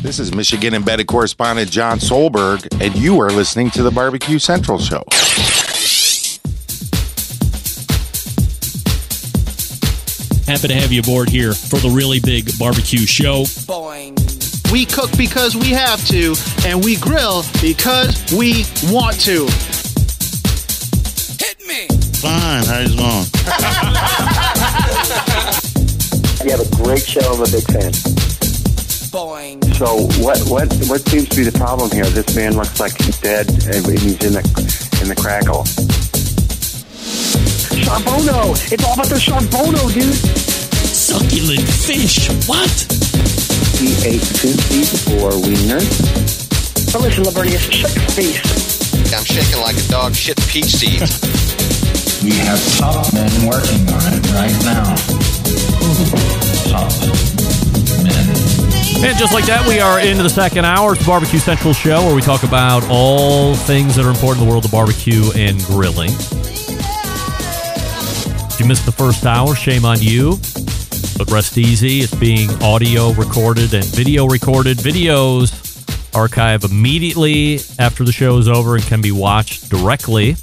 This is Michigan embedded correspondent John Solberg, and you are listening to the Barbecue Central Show. Happy to have you aboard here for the really big barbecue show. Boing. We cook because we have to, and we grill because we want to. Hit me. Fine, how's it going? You have a great show. I'm a big fan. Boing. So what seems to be the problem here? This man looks like he's dead, and he's in the crackle. Charbono! It's all about the charbono, dude! Succulent fish! What? He ate 54 wieners. But listen, Lavernius, shut your face. I'm shaking like a dog shit peach seeds. We have top men working on it right now. Top men. And just like that, we are into the second hour. It's the Barbecue Central Show, where we talk about all things that are important in the world of barbecue and grilling. If you missed the first hour, shame on you. But rest easy. It's being audio recorded and video recorded. Videos archive immediately after the show is over and can be watched directly.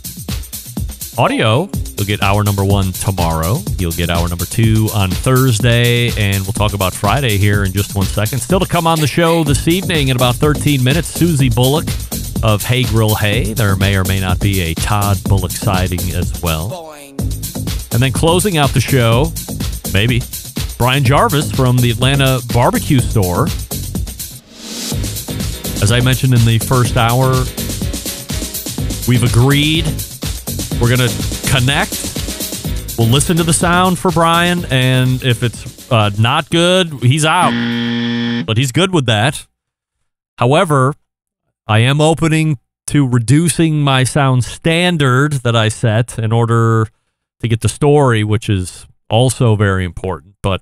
Audio, you'll get hour number 1 tomorrow. You'll get hour number 2 on Thursday, and we'll talk about Friday here in just 1 second. Still to come on the show this evening in about 13 minutes, Susie Bullock of Hey Grill Hey. There may or may not be a Todd Bullock sighting as well. Boing. And then closing out the show, maybe, Brian Jarvis from the Atlanta Barbecue Store. As I mentioned in the first hour, we've agreed we're going to connect. We'll listen to the sound for Brian, and if it's not good, he's out. But he's good with that. However, I am opening to reducing my sound standard that I set in order to get the story, which is also very important. But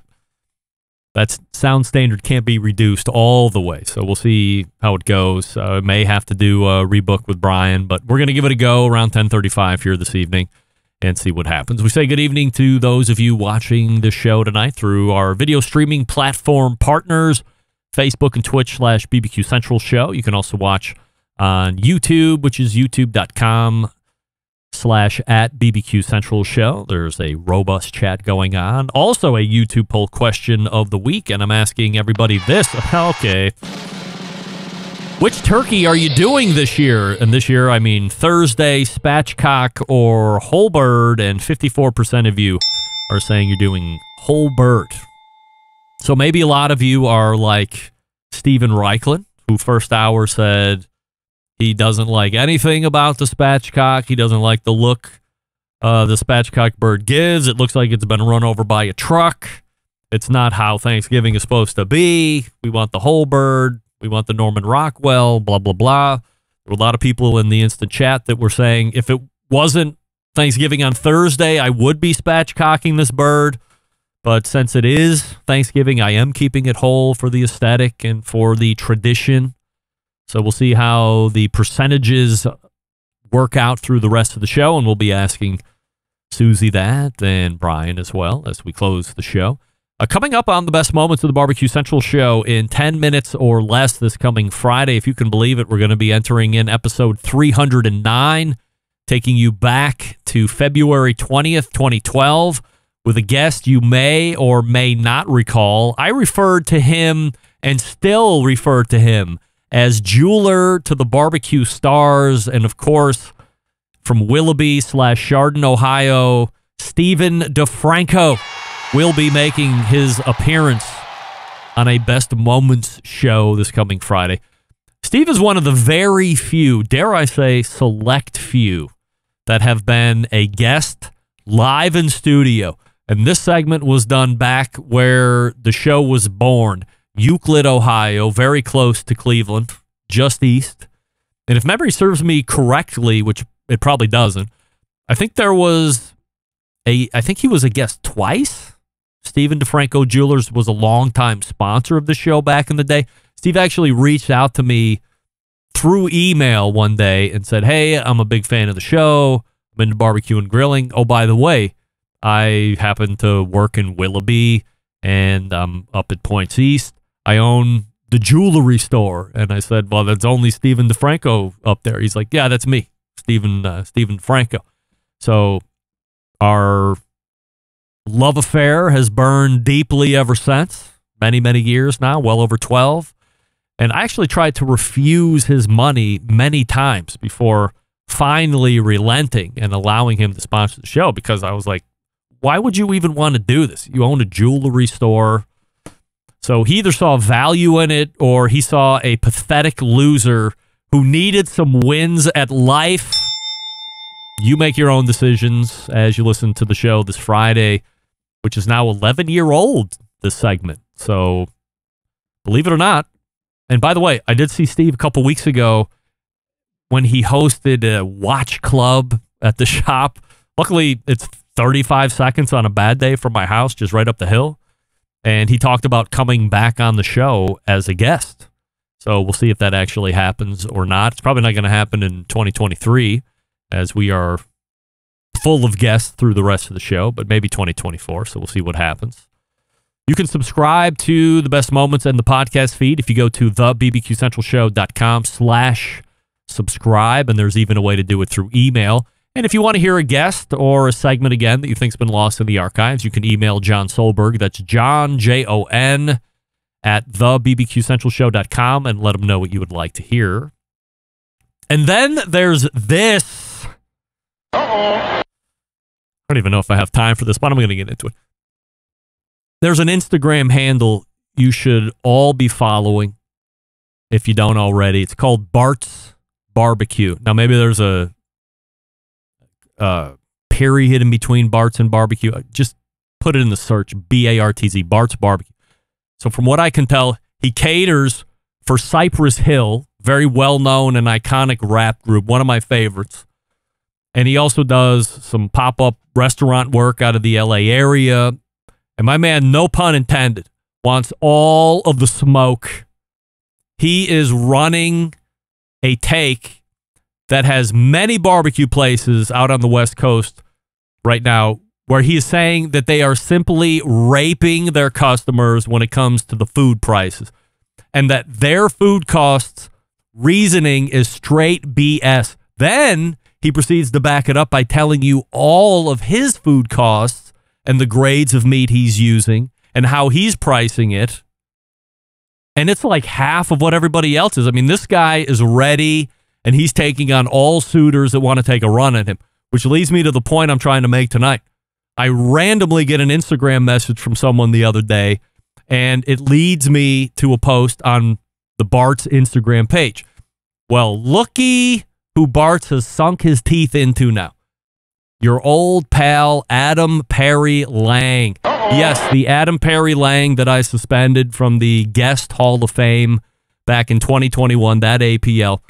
that sound standard can't be reduced all the way. So we'll see how it goes. I may have to do a rebook with Brian, but we're going to give it a go around 10:35 here this evening and see what happens. We say good evening to those of you watching the show tonight through our video streaming platform partners, Facebook and Twitch /BBQ Central Show. You can also watch on YouTube, which is youtube.com/@BBQ Central Show. There's a robust chat going on. Also a YouTube poll question of the week, and I'm asking everybody this. Okay. Which turkey are you doing this year? And this year, I mean Thursday, spatchcock, or whole bird, and 54% of you are saying you're doing whole bird. So maybe a lot of you are like Steven Reichlin, who first hour said he doesn't like anything about the spatchcock. He doesn't like the look the spatchcock bird gives. It looks like it's been run over by a truck. It's not how Thanksgiving is supposed to be. We want the whole bird. We want the Norman Rockwell, blah, blah, blah. There were a lot of people in the instant chat that were saying if it wasn't Thanksgiving on Thursday, I would be spatchcocking this bird. But since it is Thanksgiving, I am keeping it whole for the aesthetic and for the tradition. So we'll see how the percentages work out through the rest of the show, and we'll be asking Susie that and Brian as well as we close the show. Coming up on the best moments of the Barbecue Central Show in 10 minutes or less this coming Friday, if you can believe it, we're going to be entering in episode 309, taking you back to February 20th, 2012, with a guest you may or may not recall. I referred to him and still refer to him as jeweler to the barbecue stars, and of course, from Willoughby/Chardon, Ohio, Stephen DeFranco will be making his appearance on a Best Moments show this coming Friday. Steve is one of the very few, dare I say, select few, that have been a guest live in studio. And this segment was done back where the show was born, Euclid, Ohio, very close to Cleveland, just east. And if memory serves me correctly, which it probably doesn't, I think he was a guest twice. Stephen DeFranco Jewelers was a longtime sponsor of the show back in the day. Steve actually reached out to me through email one day and said, hey, I'm a big fan of the show. I'm into barbecue and grilling. Oh, by the way, I happen to work in Willoughby, and I'm up at Points East. I own the jewelry store. And I said, well, that's only Stephen DeFranco up there. He's like, yeah, that's me, Stephen DeFranco. So our love affair has burned deeply ever since. Many, many years now, well over 12. And I actually tried to refuse his money many times before finally relenting and allowing him to sponsor the show, because I was like, why would you even want to do this? You own a jewelry store. So he either saw value in it or he saw a pathetic loser who needed some wins at life. You make your own decisions as you listen to the show this Friday, which is now 11-year-old, this segment. So believe it or not. And by the way, I did see Steve a couple weeks ago when he hosted a watch club at the shop. Luckily, it's 35 seconds on a bad day from my house, just right up the hill. And he talked about coming back on the show as a guest. So we'll see if that actually happens or not. It's probably not going to happen in 2023, as we are full of guests through the rest of the show, but maybe 2024. So we'll see what happens. You can subscribe to the best moments in the podcast feed if you go to thebbqcentralshow.com/subscribe, and there's even a way to do it through email. And if you want to hear a guest or a segment again that you think's been lost in the archives, you can email John Solberg. That's John, Jon, at thebbqcentralshow.com, and let him know what you would like to hear. And then there's this. I don't even know if I have time for this, but I'm going to get into it. There's an Instagram handle you should all be following if you don't already. It's called Bart's BBQ. Now, maybe there's a period in between Bart's and barbecue. Just put it in the search, B-A-R-T-Z, Bart's BBQ. So from what I can tell, he caters for Cypress Hill, very well-known and iconic rap group, one of my favorites. And he also does some pop-up restaurant work out of the L.A. area. And my man, no pun intended, wants all of the smoke. He is running a take that has many barbecue places out on the West Coast right now where he is saying that they are simply raping their customers when it comes to the food prices, and that their food costs reasoning is straight BS. Then he proceeds to back it up by telling you all of his food costs and the grades of meat he's using and how he's pricing it. And it's like half of what everybody else is. I mean, this guy is ready, and he's taking on all suitors that want to take a run at him, which leads me to the point I'm trying to make tonight. I randomly get an Instagram message from someone the other day, and it leads me to a post on the Bart's Instagram page. Well, looky who Bart's has sunk his teeth into now. Your old pal, Adam Perry Lang. Yes, the Adam Perry Lang that I suspended from the Guest Hall of Fame back in 2021, that APL.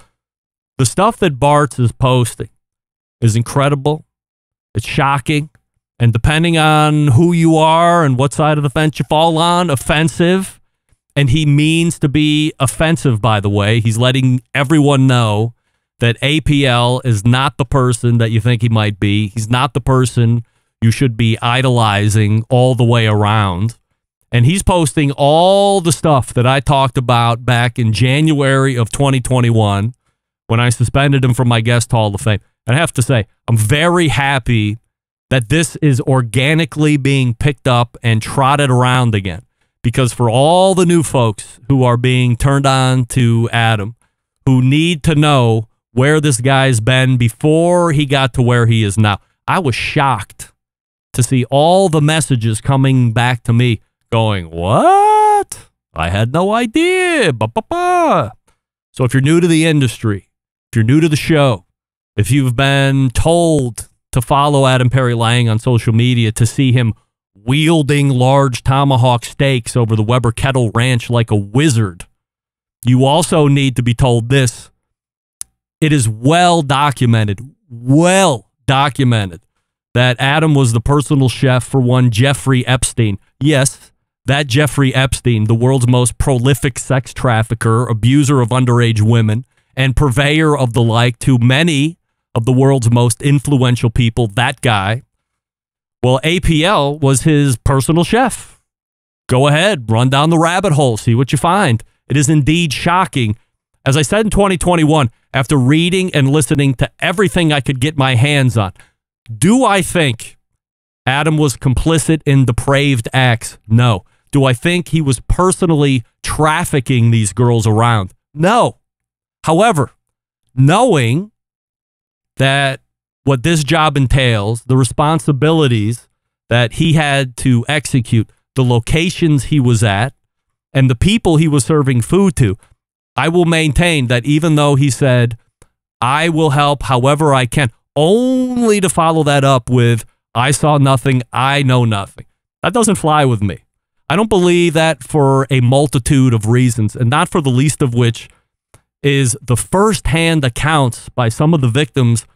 The stuff that Bart's is posting is incredible. It's shocking. And depending on who you are and what side of the fence you fall on, offensive. And he means to be offensive, by the way. He's letting everyone know that APL is not the person that you think he might be. He's not the person you should be idolizing all the way around. And he's posting all the stuff that I talked about back in January of 2021 when I suspended him from my Guest Hall of Fame. And I have to say, I'm very happy that this is organically being picked up and trotted around again. Because for all the new folks who are being turned on to Adam, who need to know where this guy's been before he got to where he is now, I was shocked to see all the messages coming back to me going, what? I had no idea. Ba-ba-ba. So if you're new to the industry, if you're new to the show, if you've been told to follow Adam Perry Lang on social media to see him wielding large tomahawk steaks over the Weber Kettle Ranch like a wizard, you also need to be told this. It is well documented that Adam was the personal chef for one Jeffrey Epstein. Yes, that Jeffrey Epstein, the world's most prolific sex trafficker, abuser of underage women, and purveyor of the like to many of the world's most influential people, that guy. Well, APL was his personal chef. Go ahead, run down the rabbit hole, see what you find. It is indeed shocking. As I said in 2021, after reading and listening to everything I could get my hands on, do I think Adam was complicit in depraved acts? No. Do I think he was personally trafficking these girls around? No. However, knowing that what this job entails, the responsibilities that he had to execute, the locations he was at, and the people he was serving food to, I will maintain that even though he said, I will help however I can, only to follow that up with, I saw nothing, I know nothing. That doesn't fly with me. I don't believe that for a multitude of reasons, and not for the least of which is the firsthand accounts by some of the victims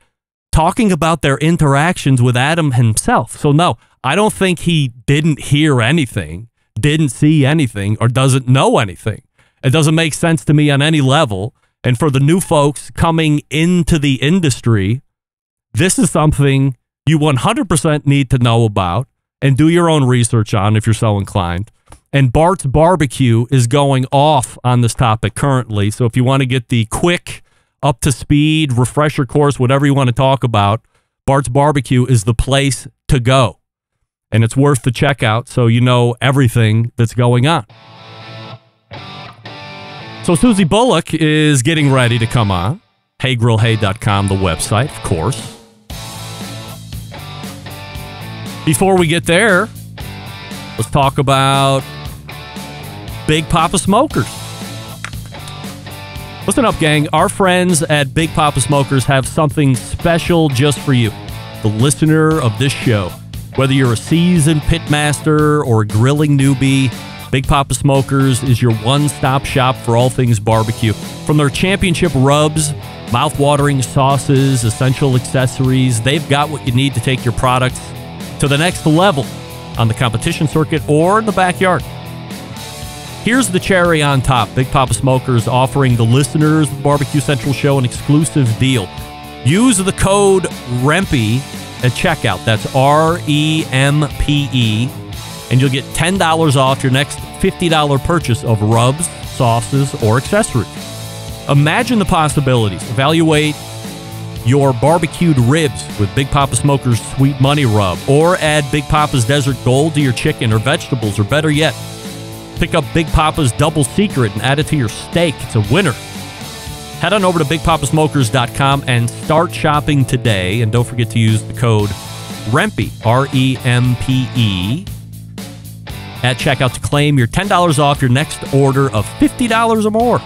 talking about their interactions with Adam himself. So no, I don't think he didn't hear anything, didn't see anything, or doesn't know anything. It doesn't make sense to me on any level. And for the new folks coming into the industry, this is something you 100% need to know about and do your own research on if you're so inclined. And Bart's Barbecue is going off on this topic currently. So if you want to get the quick, up-to-speed, refresher course, whatever you want to talk about, Bart's Barbecue is the place to go. And it's worth the checkout so you know everything that's going on. So Susie Bullock is getting ready to come on. HeyGrillHey.com, the website, of course. Before we get there, let's talk about Big Papa Smokers. Listen up, gang. Our friends at Big Papa Smokers have something special just for you, the listener of this show. Whether you're a seasoned pitmaster or a grilling newbie, Big Papa Smokers is your one-stop shop for all things barbecue. From their championship rubs, mouth-watering sauces, essential accessories, they've got what you need to take your products to the next level on the competition circuit or in the backyard. Here's the cherry on top. Big Papa Smokers offering the listeners of the Barbecue Central Show an exclusive deal. Use the code REMPE at checkout. That's REMPE. And you'll get $10 off your next $50 purchase of rubs, sauces, or accessories. Imagine the possibilities. Evaluate your barbecued ribs with Big Papa Smokers Sweet Money Rub, or add Big Papa's Desert Gold to your chicken or vegetables, or better yet, pick up Big Papa's Double Secret and add it to your steak. It's a winner. Head on over to BigPapaSmokers.com and start shopping today. And don't forget to use the code REMPE, REMPE, at checkout to claim your $10 off your next order of $50 or more.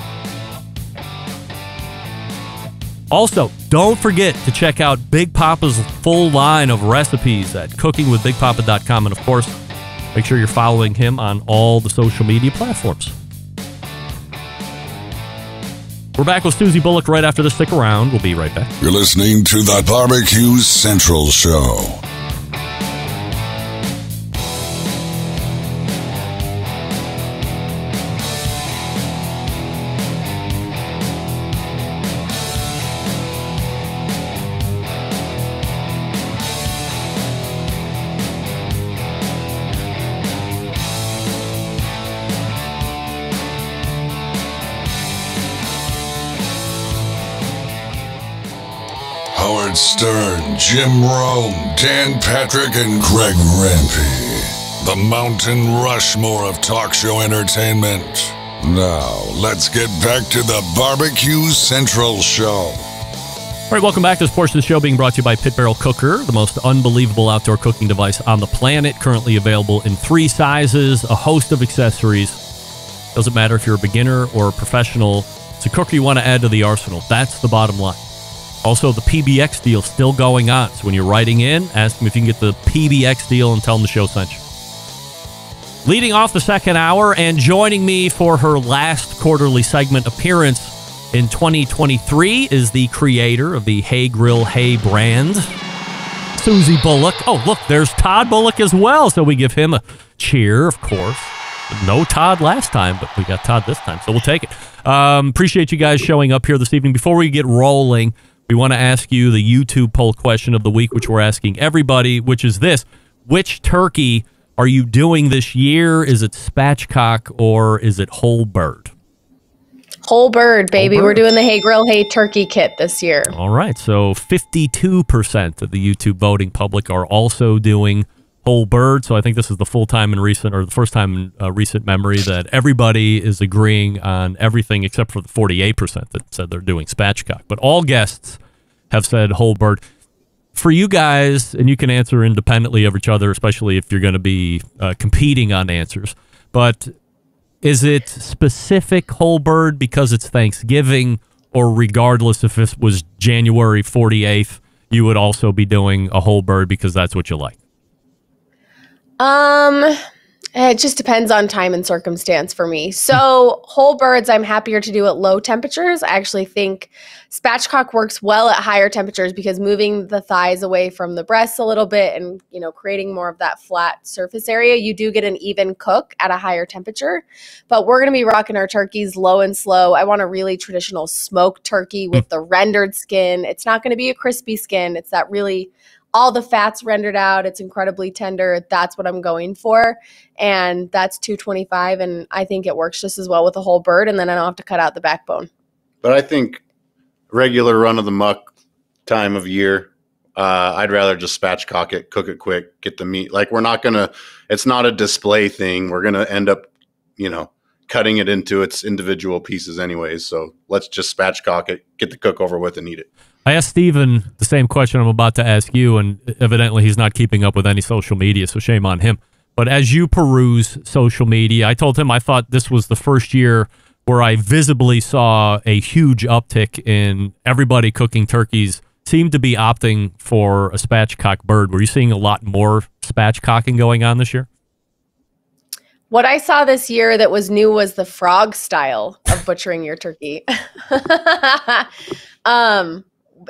Also, don't forget to check out Big Papa's full line of recipes at cookingwithbigpapa.com. And of course, make sure you're following him on all the social media platforms. We're back with Susie Bullock right after this. Stick around. We'll be right back. You're listening to the Barbecue Central Show. Howard Stern, Jim Rome, Dan Patrick, and Greg Rempe. The Mountain Rushmore of talk show entertainment. Now, let's get back to the Barbecue Central Show. All right, welcome back to this portion of the show being brought to you by Pit Barrel Cooker, the most unbelievable outdoor cooking device on the planet, currently available in 3 sizes, a host of accessories. Doesn't matter if you're a beginner or a professional, it's a cooker you want to add to the arsenal. That's the bottom line. Also, the PBX deal still going on. So when you're writing in, ask them if you can get the PBX deal and tell them the show sent you. Leading off the second hour and joining me for her last quarterly segment appearance in 2023 is the creator of the Hey Grill Hey brand, Susie Bullock. Oh, look, there's Todd Bullock as well. So we give him a cheer, of course. No Todd last time, but we got Todd this time, so we'll take it. Appreciate you guys showing up here this evening. Before we get rolling, we want to ask you the YouTube poll question of the week, which we're asking everybody, which is this. Which turkey are you doing this year? Is it spatchcock or is it whole bird? Whole bird, baby. Whole We're bird. doing the Hey Grill, Hey Turkey kit this year. All right. So 52% of the YouTube voting public are also doing whole bird. So I think this is the first time in recent memory that everybody is agreeing on everything except for the 48% that said they're doing spatchcock. But all guests have said whole bird. For you guys, and you can answer independently of each other, especially if you're going to be competing on answers, but is it specific whole bird because it's Thanksgiving, or regardless if it was January 48th, you would also be doing a whole bird because that's what you like? It just depends on time and circumstance for me. So whole birds, I'm happier to do at low temperatures. I actually think spatchcock works well at higher temperatures because moving the thighs away from the breasts a little bit and, creating more of that flat surface area, you do get an even cook at a higher temperature. But we're going to be rocking our turkeys low and slow. I want a really traditional smoked turkey with the rendered skin. It's not going to be a crispy skin. It's that really all the fat's rendered out. It's incredibly tender. That's what I'm going for. And that's $225. And I think it works just as well with a whole bird. And then I don't have to cut out the backbone. But I think regular run of the muck time of year, I'd rather just spatchcock it, cook it quick, get the meat. Like it's not a display thing. We're going to end up, cutting it into its individual pieces anyways. So let's just spatchcock it, get the cook over with and eat it. I asked Steven the same question I'm about to ask you, and evidently he's not keeping up with any social media, so shame on him. But as you peruse social media, I told him I thought this was the first year where I visibly saw a huge uptick in everybody cooking turkeys seemed to be opting for a spatchcock bird. Were you seeing a lot more spatchcocking going on this year? What I saw this year that was new was the frog style of butchering your turkey.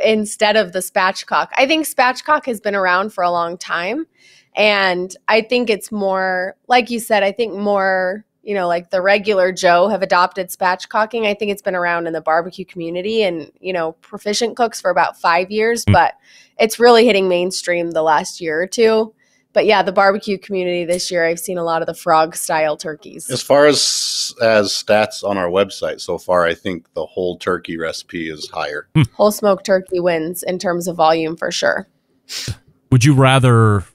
Instead of the spatchcock. I think spatchcock has been around for a long time. And I think it's more, like you said, I think more, like the regular Joe have adopted spatchcocking. I think it's been around in the barbecue community and, proficient cooks for about 5 years, but it's really hitting mainstream the last year or two. But yeah, the barbecue community this year, I've seen a lot of the frog style turkeys. As far as stats on our website so far, I think the whole turkey recipe is higher. Whole smoked turkey wins in terms of volume for sure. Would you rather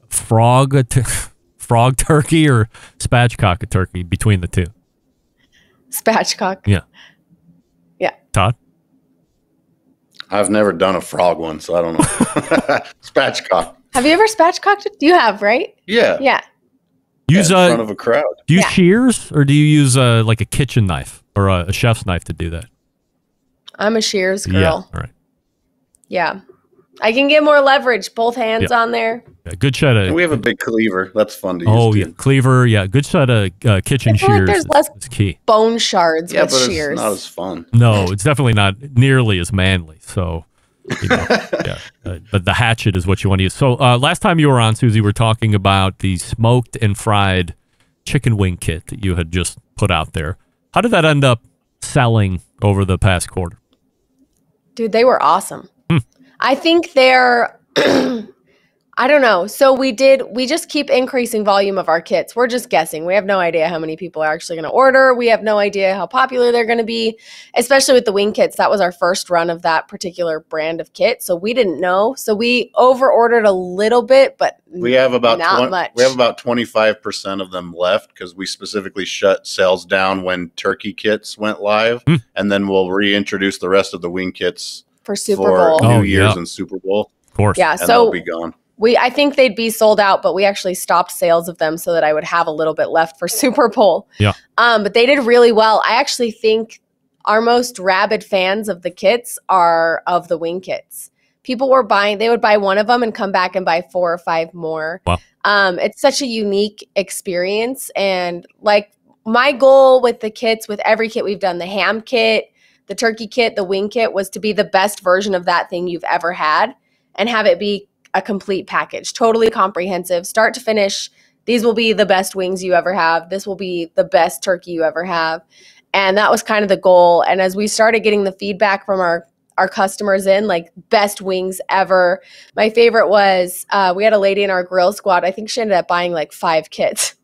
frog turkey or spatchcock a turkey between the two? Spatchcock. Yeah. Yeah. Todd? I've never done a frog one, so I don't know. Spatchcock. Have you ever spatchcocked it? You have, right? Yeah. Yeah. Use in front of a crowd. Do you use shears or do you use like a kitchen knife or a chef's knife to do that? I'm a shears girl. Yeah. All right. Yeah. I can get more leverage, both hands on there. Yeah, good set of. And we have a big cleaver. That's fun to use. Oh, yeah. Cleaver. Yeah. Good set of kitchen shears. There's less is key. bone shards with but shears. It's not as fun. No, it's definitely not nearly as manly. So, but the hatchet is what you want to use. So last time you were on, Susie, we were talking about the smoked and fried chicken wing kit that you had just put out there. How did that end up selling over the past quarter? Dude, they were awesome. I think they're, I don't know. So we just keep increasing volume of our kits. We're just guessing. We have no idea how many people are actually going to order. We have no idea how popular they're going to be, especially with the wing kits. That was our first run of that particular brand of kit. So we didn't know. So we over ordered a little bit, but we have about not much. We have about 25% of them left because we specifically shut sales down when turkey kits went live. And then we'll reintroduce the rest of the wing kits for Super Bowl. New Year's and Super Bowl. Of course. Yeah. And so they'll be gone. I think they'd be sold out, but we actually stopped sales of them so that I would have a little bit left for Super Bowl. Yeah. But they did really well. I actually think our most rabid fans of the kits are of the wing kits. People were buying, they would buy one of them and come back and buy 4 or 5 more. Wow. It's such a unique experience. And like my goal with the kits, with every kit we've done, the ham kit, the turkey kit, the wing kit, was to be the best version of that thing you've ever had and have it be a complete package, totally comprehensive, start to finish. These will be the best wings you ever have. This will be the best turkey you ever have. And that was kind of the goal. And as we started getting the feedback from our customers in, like, best wings ever. My favorite was we had a lady in our grill squad. I think she ended up buying like 5 kits.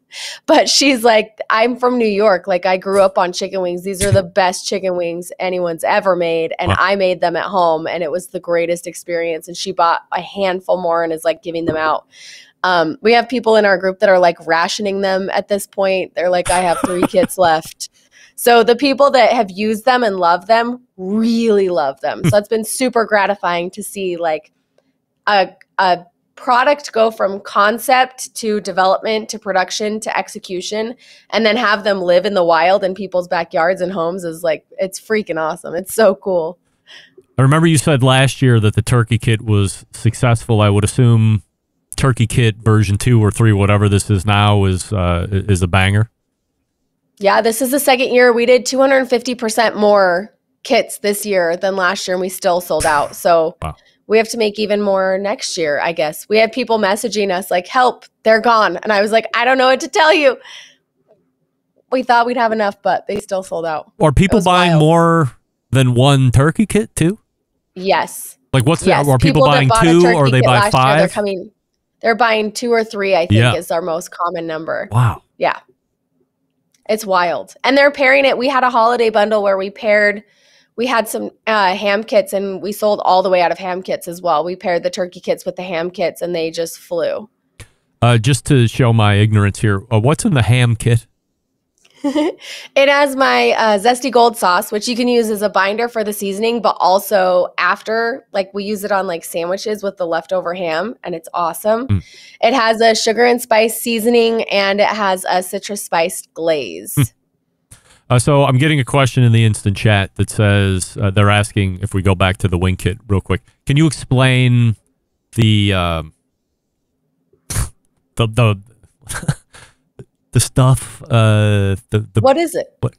But she's like, I'm from New York. Like, I grew up on chicken wings. These are the best chicken wings anyone's ever made. And I made them at home, and it was the greatest experience. And she bought a handful more and is like giving them out. We have people in our group that are like rationing them at this point. They're like, I have 3 kits left. So the people that have used them and love them really love them. So it's been super gratifying to see like a product go from concept to development to production to execution, and then have them live in the wild in people's backyards and homes is like, it's freaking awesome. It's so cool. I remember you said last year that the turkey kit was successful. I would assume turkey kit version 2 or 3, whatever this is now, is a banger. Yeah, this is the second year. We did 250% more kits this year than last year, and we still sold out. So wow. We have to make even more next year, I guess. We had people messaging us like, help, they're gone. And I was like, I don't know what to tell you. We thought we'd have enough, but they still sold out. Are people buying more than one turkey kit too? Yes. Like what's that? Are people buying 2 or they buy 5? They're buying 2 or 3, I think, is our most common number. Wow. Yeah. It's wild. And they're pairing it. We had a holiday bundle where we had some ham kits, and we sold all the way out of ham kits as well. We paired the turkey kits with the ham kits, and they just flew. Just to show my ignorance here, what's in the ham kit? It has my Zesty Gold sauce, which you can use as a binder for the seasoning, but also after, like we use it on like sandwiches with the leftover ham, and it's awesome. It has a sugar and spice seasoning, and it has a citrus spiced glaze. So I'm getting a question in the instant chat that says they're asking, if we go back to the wing kit real quick, can you explain the the stuff, what is it? What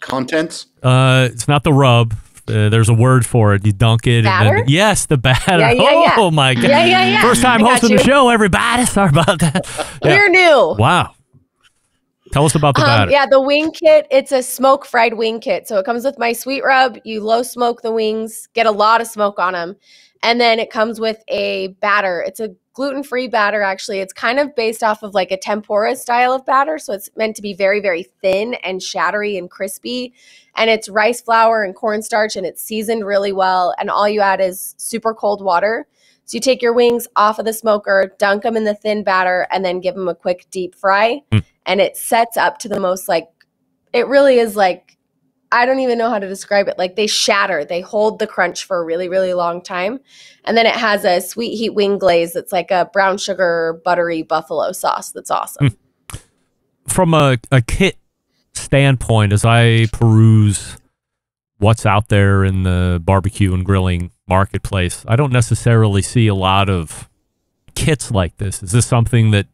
contents? It's not the rub. There's a word for it. You dunk it. Batter? And then, yes, the batter. Yeah. Oh my god! Yeah. First time hosting the show, everybody. Sorry about that. We're new. Wow. Tell us about the batter. Yeah, the wing kit. It's a smoke fried wing kit. So it comes with my sweet rub. You low smoke the wings, get a lot of smoke on them, and then it comes with a batter. It's a gluten-free batter, actually. It's kind of based off of like a tempura style of batter. So it's meant to be very, very thin and shattery and crispy. And it's rice flour and cornstarch, and it's seasoned really well. And all you add is super cold water. So you take your wings off of the smoker, dunk them in the thin batter, and then give them a quick deep fry. And it sets up to the most like, it really is like, I don't even know how to describe it. Like they shatter, they hold the crunch for a really, really long time. And then it has a sweet heat wing glaze that's like a brown sugar, buttery buffalo sauce. That's awesome. From a kit standpoint, as I peruse what's out there in the barbecue and grilling marketplace, I don't necessarily see a lot of kits like this. Is this something that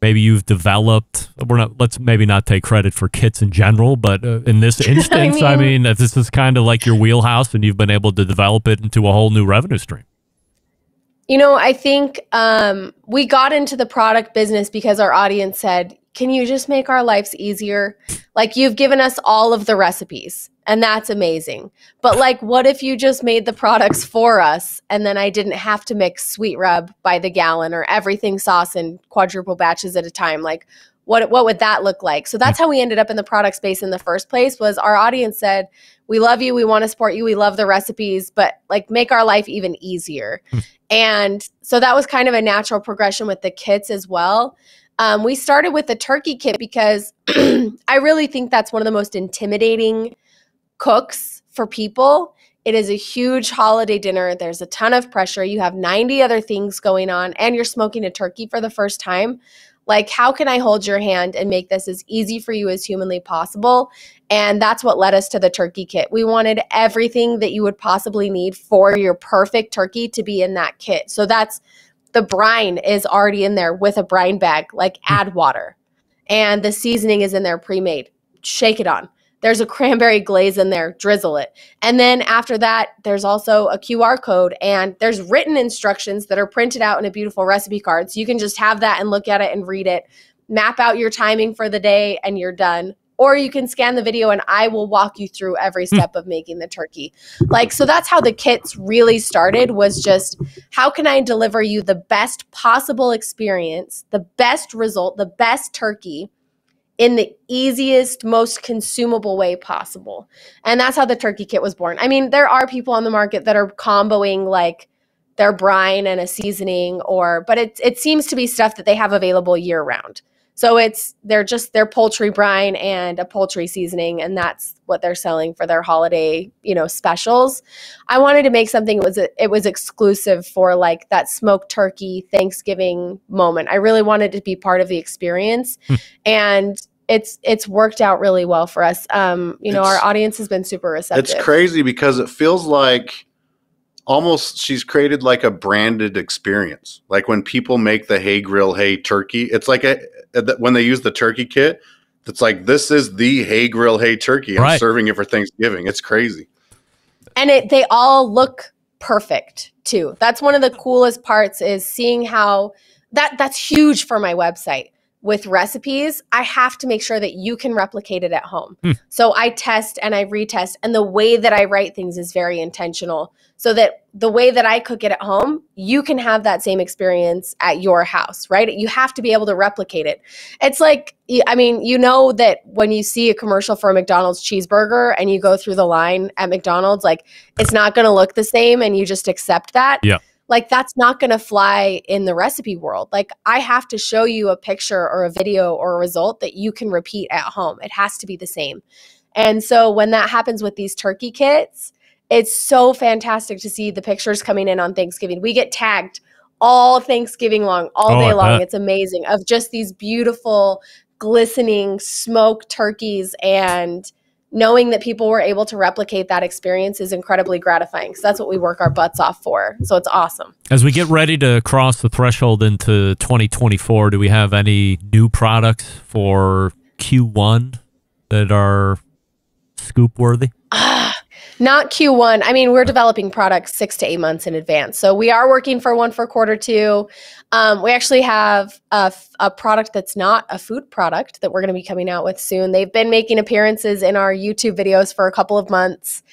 maybe you've developed? Let's maybe not take credit for kits in general, but in this instance, I mean, if this is kind of like your wheelhouse and you've been able to develop it into a whole new revenue stream. You know, I think we got into the product business because our audience said, can you just make our lives easier? Like you've given us all of the recipes and that's amazing. But like, what if you just made the products for us and then I didn't have to mix sweet rub by the gallon or everything sauce in quadruple batches at a time? Like what would that look like? So that's how we ended up in the product space in the first place. Was our audience said, we love you, we want to support you, we love the recipes, but like make our life even easier. And so that was kind of a natural progression with the kits as well. We started with the turkey kit because I really think that's one of the most intimidating cooks for people. It is a huge holiday dinner. There's a ton of pressure. You have 90 other things going on and you're smoking a turkey for the first time. Like, how can I hold your hand and make this as easy for you as humanly possible? And that's what led us to the turkey kit. We wanted everything that you would possibly need for your perfect turkey to be in that kit. So that's the brine is already in there with a brine bag, like add water. And the seasoning is in there pre-made. Shake it on. There's a cranberry glaze in there, drizzle it. And then after that, there's also a QR code and there's written instructions that are printed out in a beautiful recipe card. So you can just have that and look at it and read it, map out your timing for the day and you're done. or you can scan the video and I will walk you through every step of making the turkey. Like, so that's how the kits really started, was just how can I deliver you the best possible experience, the best result, the best turkey in the easiest, most consumable way possible. And that's how the turkey kit was born. I mean, there are people on the market that are comboing like their brine and a seasoning, but it seems to be stuff that they have available year round. So they're poultry brine and a poultry seasoning, and that's what they're selling for their holiday, specials. I wanted to make something it was exclusive for like that smoked turkey Thanksgiving moment. I really wanted to be part of the experience, and it's worked out really well for us. Our audience has been super receptive. It's crazy because it feels like almost she's created like a branded experience. Like when people make the Hey Grill, Hey Turkey, it's like when they use the turkey kit, it's like, this is the Hey Grill, Hey Turkey. I'm serving it for Thanksgiving. It's crazy. And they all look perfect too. That's one of the coolest parts, is seeing how that's huge for my website. With recipes, I have to make sure that you can replicate it at home. So I test and I retest, and the way that I write things is very intentional, so that the way that I cook it at home, you can have that same experience at your house, right? You have to be able to replicate it. It's like, I mean, that when you see a commercial for a McDonald's cheeseburger and you go through the line at McDonald's, like, it's not going to look the same, and you just accept that. Yeah. Like, that's not going to fly in the recipe world. Like, I have to show you a picture or a video or a result that you can repeat at home. It has to be the same. And so when that happens with these turkey kits, it's so fantastic to see the pictures coming in on Thanksgiving. We get tagged all Thanksgiving long, all day long. It's amazing, of just these beautiful, glistening smoked turkeys, and knowing that people were able to replicate that experience is incredibly gratifying, because that's what we work our butts off for. So it's awesome. As we get ready to cross the threshold into 2024, do we have any new products for Q1 that are scoop worthy? Not Q1. I mean, we're developing products 6 to 8 months in advance. So we are working for one for quarter two. We actually have a product that's not a food product that we're going to be coming out with soon. They've been making appearances in our YouTube videos for a couple of months.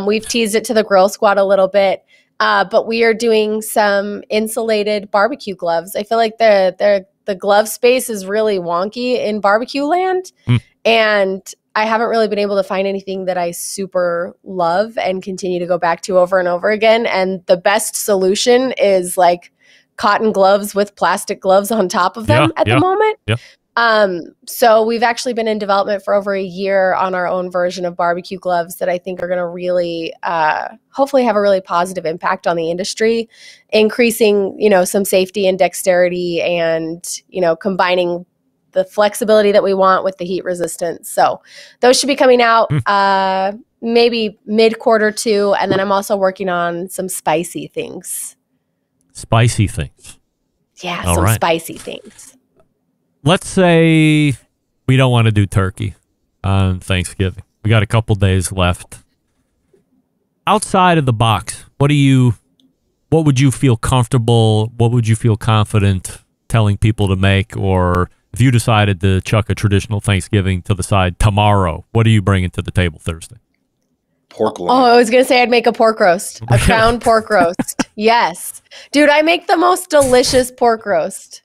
We've teased it to the Grill Squad a little bit, but we are doing some insulated barbecue gloves. I feel like the glove space is really wonky in barbecue land, and I haven't really been able to find anything that I super love and continue to go back to over and over again. And the best solution is like cotton gloves with plastic gloves on top of them at the moment. Yeah. So we've actually been in development for over a year on our own version of barbecue gloves that I think are going to really, hopefully have a really positive impact on the industry, increasing, some safety and dexterity, and, combining the flexibility that we want with the heat resistance. So those should be coming out maybe mid-quarter two. And then I'm also working on some spicy things. Spicy things. Yeah, All some right. spicy things. Let's say we don't want to do turkey on Thanksgiving. We got a couple days left. Outside of the box, what would you feel comfortable, what would you feel confident telling people to make? Or if you decided to chuck a traditional Thanksgiving to the side tomorrow, what are you bringing to the table Thursday? Pork loin. Oh, I was going to say I'd make a pork roast, a crown pork roast. Yes. Dude, I make the most delicious pork roast.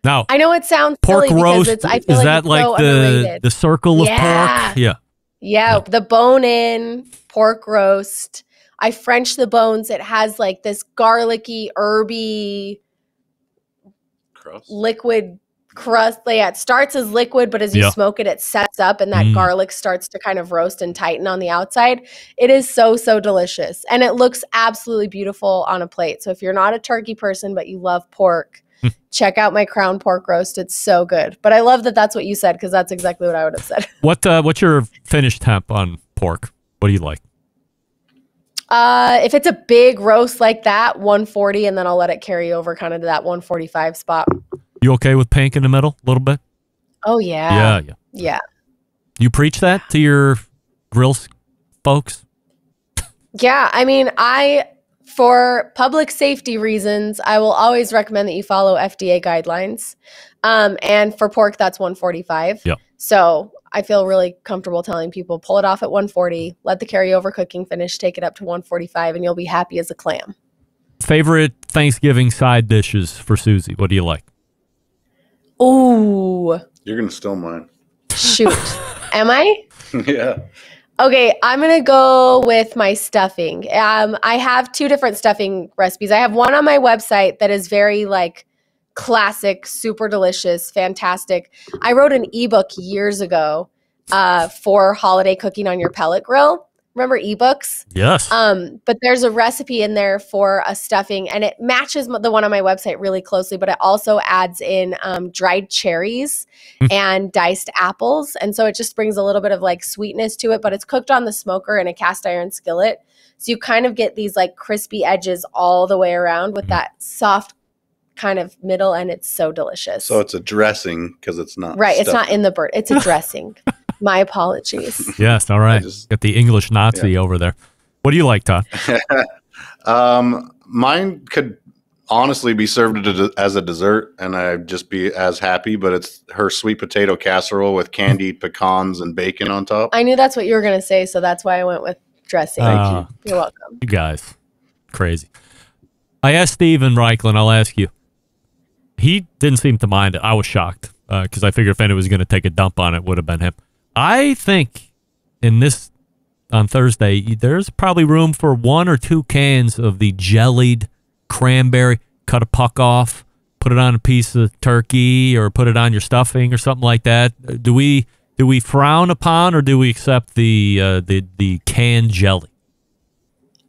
Now, I know it sounds pork silly roast, because I feel is like that it's like so the underrated. circle of pork? Yeah, the bone-in pork roast. I French the bones. It has like this garlicky, herby, liquid crust. Yeah, it starts as liquid, but as you smoke it, it sets up, and that garlic starts to kind of roast and tighten on the outside. It is so, so delicious, and it looks absolutely beautiful on a plate. So if you're not a turkey person, but you love pork, check out my crown pork roast. It's so good. But I love that that's what you said, because that's exactly what I would have said. What's your finish temp on pork? What do you like? If it's a big roast like that, 140, and then I'll let it carry over kind of to that 145 spot. You okay with pink in the middle a little bit? Oh, yeah. Yeah. You preach that to your grill folks? Yeah. I mean, for public safety reasons, I will always recommend that you follow FDA guidelines. And for pork, that's 145. Yeah. So I feel really comfortable telling people, pull it off at 140, let the carryover cooking finish, take it up to 145, and you'll be happy as a clam. Favorite Thanksgiving side dishes for Susie? What do you like? Ooh. You're going to steal mine. Shoot. Am I? Yeah. Okay, I'm going to go with my stuffing. I have 2 different stuffing recipes. I have one on my website that is very like classic, super delicious, fantastic. I wrote an ebook years ago for holiday cooking on your pellet grill. Remember ebooks? Yes. But there's a recipe in there for a stuffing, and it matches the one on my website really closely, but it also adds in dried cherries and diced apples. And so it just brings a little bit of like sweetness to it, but it's cooked on the smoker in a cast iron skillet. So you kind of get these like crispy edges all the way around with that soft kind of middle, and it's so delicious. So it's a dressing because it's not. Right. It's stuffing. not in the bird. It's a dressing. My apologies. Yes. All right. Got the English Nazi over there. What do you like, Todd? Mine could honestly be served as a dessert, and I'd just be as happy. But it's her sweet potato casserole with candied pecans and bacon on top. I knew that's what you were going to say, so that's why I went with dressing. Thank you. You're welcome. You guys, crazy. I asked Steven Reichlin, I'll ask you. He didn't seem to mind it. I was shocked because I figured if anyone was going to take a dump on it, would have been him. I think in this on Thursday, there's probably room for 1 or 2 cans of the jellied cranberry. Cut a puck off, put it on a piece of turkey, or put it on your stuffing or something like that. Do we frown upon, or do we accept the canned jelly?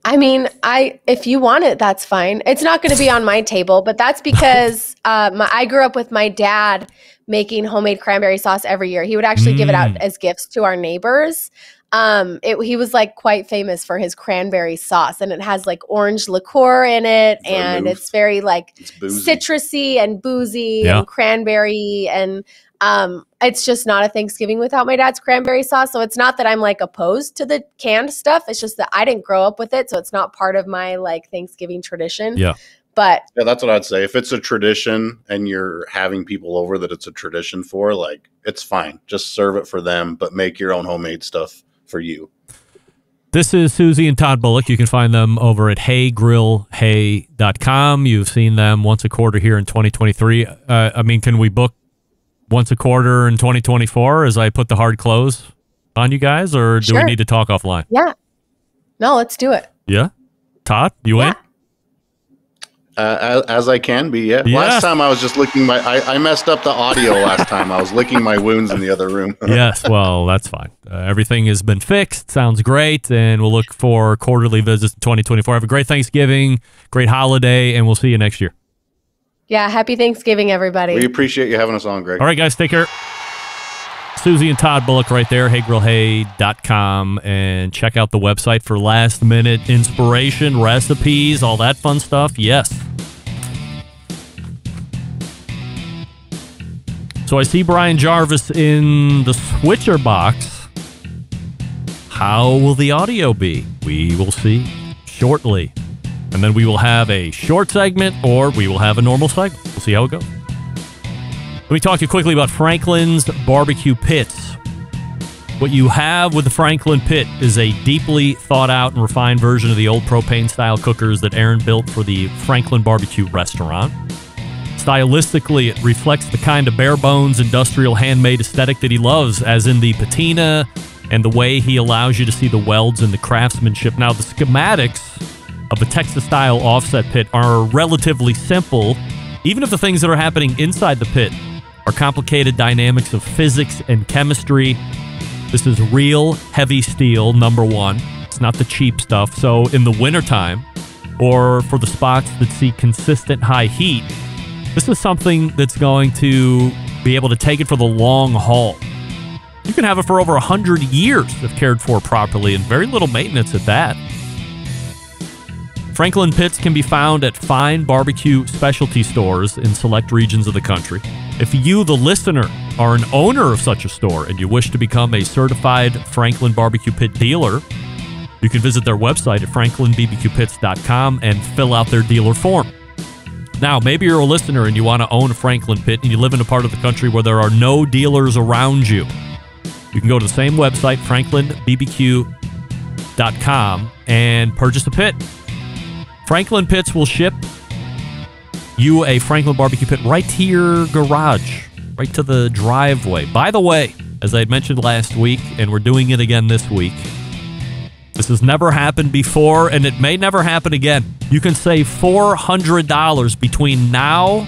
I mean, if you want it, that's fine. It's not going to be on my table, but that's because I grew up with my dad making homemade cranberry sauce every year. He would actually give it out as gifts to our neighbors. He was like quite famous for his cranberry sauce, and it has like orange liqueur in it, and it's very like citrusy and boozy and cranberry, and it's just not a Thanksgiving without my dad's cranberry sauce. So it's not that I'm like opposed to the canned stuff. It's just that I didn't grow up with it, so it's not part of my like Thanksgiving tradition. Yeah. But yeah, that's what I'd say. If it's a tradition and you're having people over that it's a tradition for, like, it's fine. Just serve it for them, but make your own homemade stuff for you. This is Susie and Todd Bullock. You can find them over at heygrillhey.com. You've seen them once a quarter here in 2023. I mean, can we book once a quarter in 2024 as I put the hard close on you guys, or do we need to talk offline? Yeah. No, let's do it. Yeah? Todd, you in? As I can be, yeah. Yes. Last time I was just licking I messed up the audio last time. I was licking my wounds in the other room. Yes, well, that's fine. Everything has been fixed. Sounds great, and we'll look for quarterly visits in 2024. Have a great Thanksgiving, great holiday, and we'll see you next year. Yeah, happy Thanksgiving, everybody. We appreciate you having us on, Greg. All right, guys, take care. Susie and Todd Bullock right there, heygrillhey.com, and check out the website for last-minute inspiration, recipes, all that fun stuff. Yes. So I see Brian Jarvis in the switcher box. How will the audio be? We will see shortly. And then we will have a short segment, or we will have a normal segment. We'll see how it goes. Let me talk to you quickly about Franklin's Barbecue Pits. What you have with the Franklin Pit is a deeply thought out and refined version of the old propane-style cookers that Aaron built for the Franklin Barbecue restaurant. Stylistically, it reflects the kind of bare-bones, industrial, handmade aesthetic that he loves, as in the patina and the way he allows you to see the welds and the craftsmanship. Now, the schematics of the Texas-style offset pit are relatively simple, even if the things that are happening inside the pit are complicated dynamics of physics and chemistry. This is real heavy steel, number one. It's not the cheap stuff. So in the wintertime, or for the spots that see consistent high heat, this is something that's going to be able to take it for the long haul. You can have it for over 100 years if cared for properly, and very little maintenance at that. Franklin Pits can be found at fine barbecue specialty stores in select regions of the country. If you, the listener, are an owner of such a store and you wish to become a certified Franklin Barbecue Pit dealer, you can visit their website at franklinbbqpits.com and fill out their dealer form. Now, maybe you're a listener and you want to own a Franklin Pit and you live in a part of the country where there are no dealers around you. You can go to the same website, franklinbbq.com, and purchase a pit. Franklin Pits will ship you a Franklin barbecue pit right to your garage, right to the driveway. By the way, as I had mentioned last week, and we're doing it again this week, this has never happened before, and it may never happen again. You can save $400 between now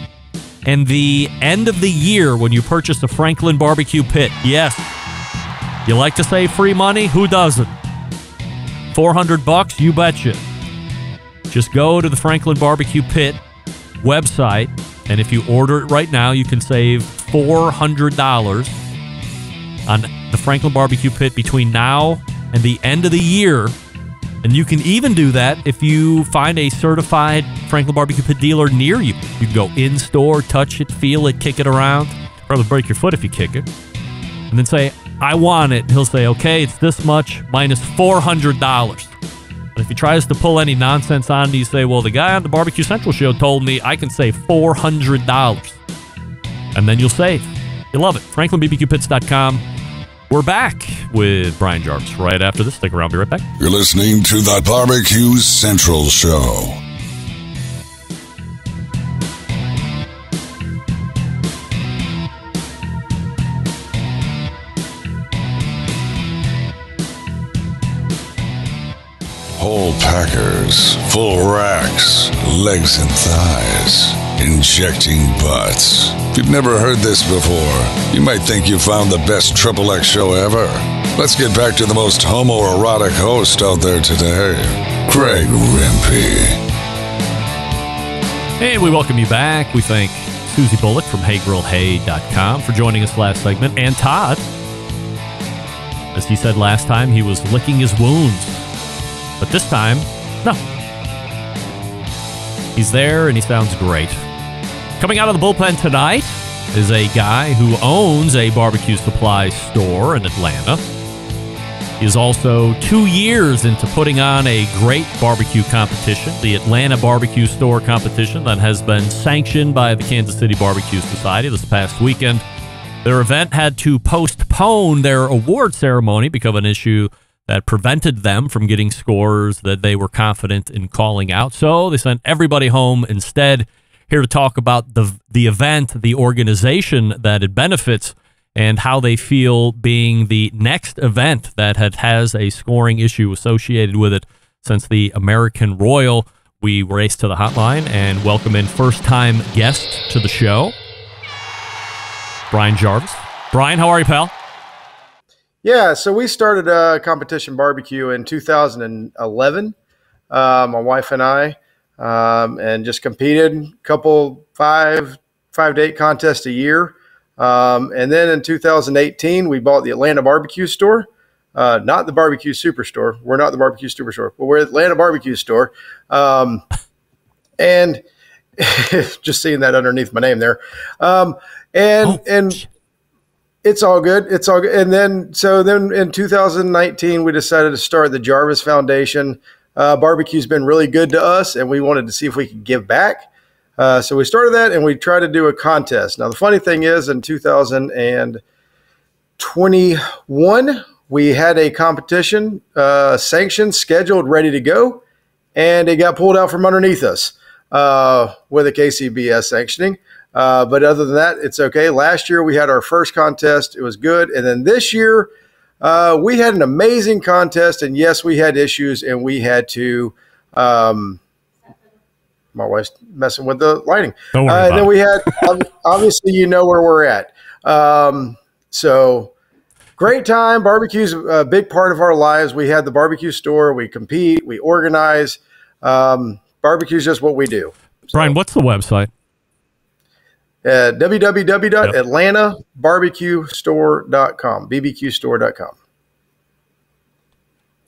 and the end of the year when you purchase a Franklin barbecue pit. Yes. You like to save free money? Who doesn't? $400, you betcha. Just go to the Franklin Barbecue Pit website, and if you order it right now, you can save $400 on the Franklin Barbecue Pit between now and the end of the year. And you can even do that if you find a certified Franklin Barbecue Pit dealer near you. You can go in-store, touch it, feel it, kick it around. Probably break your foot if you kick it. And then say, I want it. He'll say, okay, it's this much minus $400. And if he tries to pull any nonsense on you, say, well, the guy on the Barbecue Central show told me I can save $400. And then you'll save. You'll love it. FranklinBBQPits.com. We're back with Brian Jarvis right after this. Stick around. Be right back. You're listening to the Barbecue Central Show. Whole packers, full racks, legs and thighs, injecting butts. If you've never heard this before, you might think you found the best XXX show ever. Let's get back to the most homoerotic host out there today, Craig Rempe. And we welcome you back. We thank Susie Bullock from HeyGrillHey.com for joining us last segment, and Todd. As he said last time, he was licking his wounds. But this time, no. He's there and he sounds great. Coming out of the bullpen tonight is a guy who owns a barbecue supply store in Atlanta. He is also 2 years into putting on a great barbecue competition, the Atlanta Barbecue Store competition that has been sanctioned by the Kansas City Barbecue Society this past weekend. Their event had to postpone their award ceremony because of an issue that prevented them from getting scores that they were confident in calling out. So they sent everybody home instead. Here to talk about the event, the organization that it benefits, and how they feel being the next event that has a scoring issue associated with it since the American Royal. We race to the hotline and welcome in first-time guest to the show, Brian Jarvis. Brian, how are you, pal? Yeah, so we started Competition Barbecue in 2011, my wife and I, and just competed a couple 5 to 8 contests a year. And then in 2018, we bought the Atlanta Barbecue Store, not the Barbecue Superstore. We're not the Barbecue Superstore, but we're Atlanta Barbecue Store. And just seeing that underneath my name there. And it's all good. It's all good. And then in 2019, we decided to start the Jarvis Foundation. Barbecue's been really good to us, and we wanted to see if we could give back. So we started that, and we tried to do a contest. Now, the funny thing is, in 2021, we had a competition sanctioned, scheduled, ready to go, and it got pulled out from underneath us with a KCBS sanctioning. But other than that, it's okay. Last year, we had our first contest. It was good. And then this year, we had an amazing contest. And yes, we had issues, and we had to my wife's messing with the lighting. Don't worry and then we had, obviously, you know where we're at. So great time. Barbecue's a big part of our lives. We had the barbecue store. We compete. We organize. Barbecue's just what we do. Brian, what's the website? www.atlantabarbecuestore.com, bbqstore.com.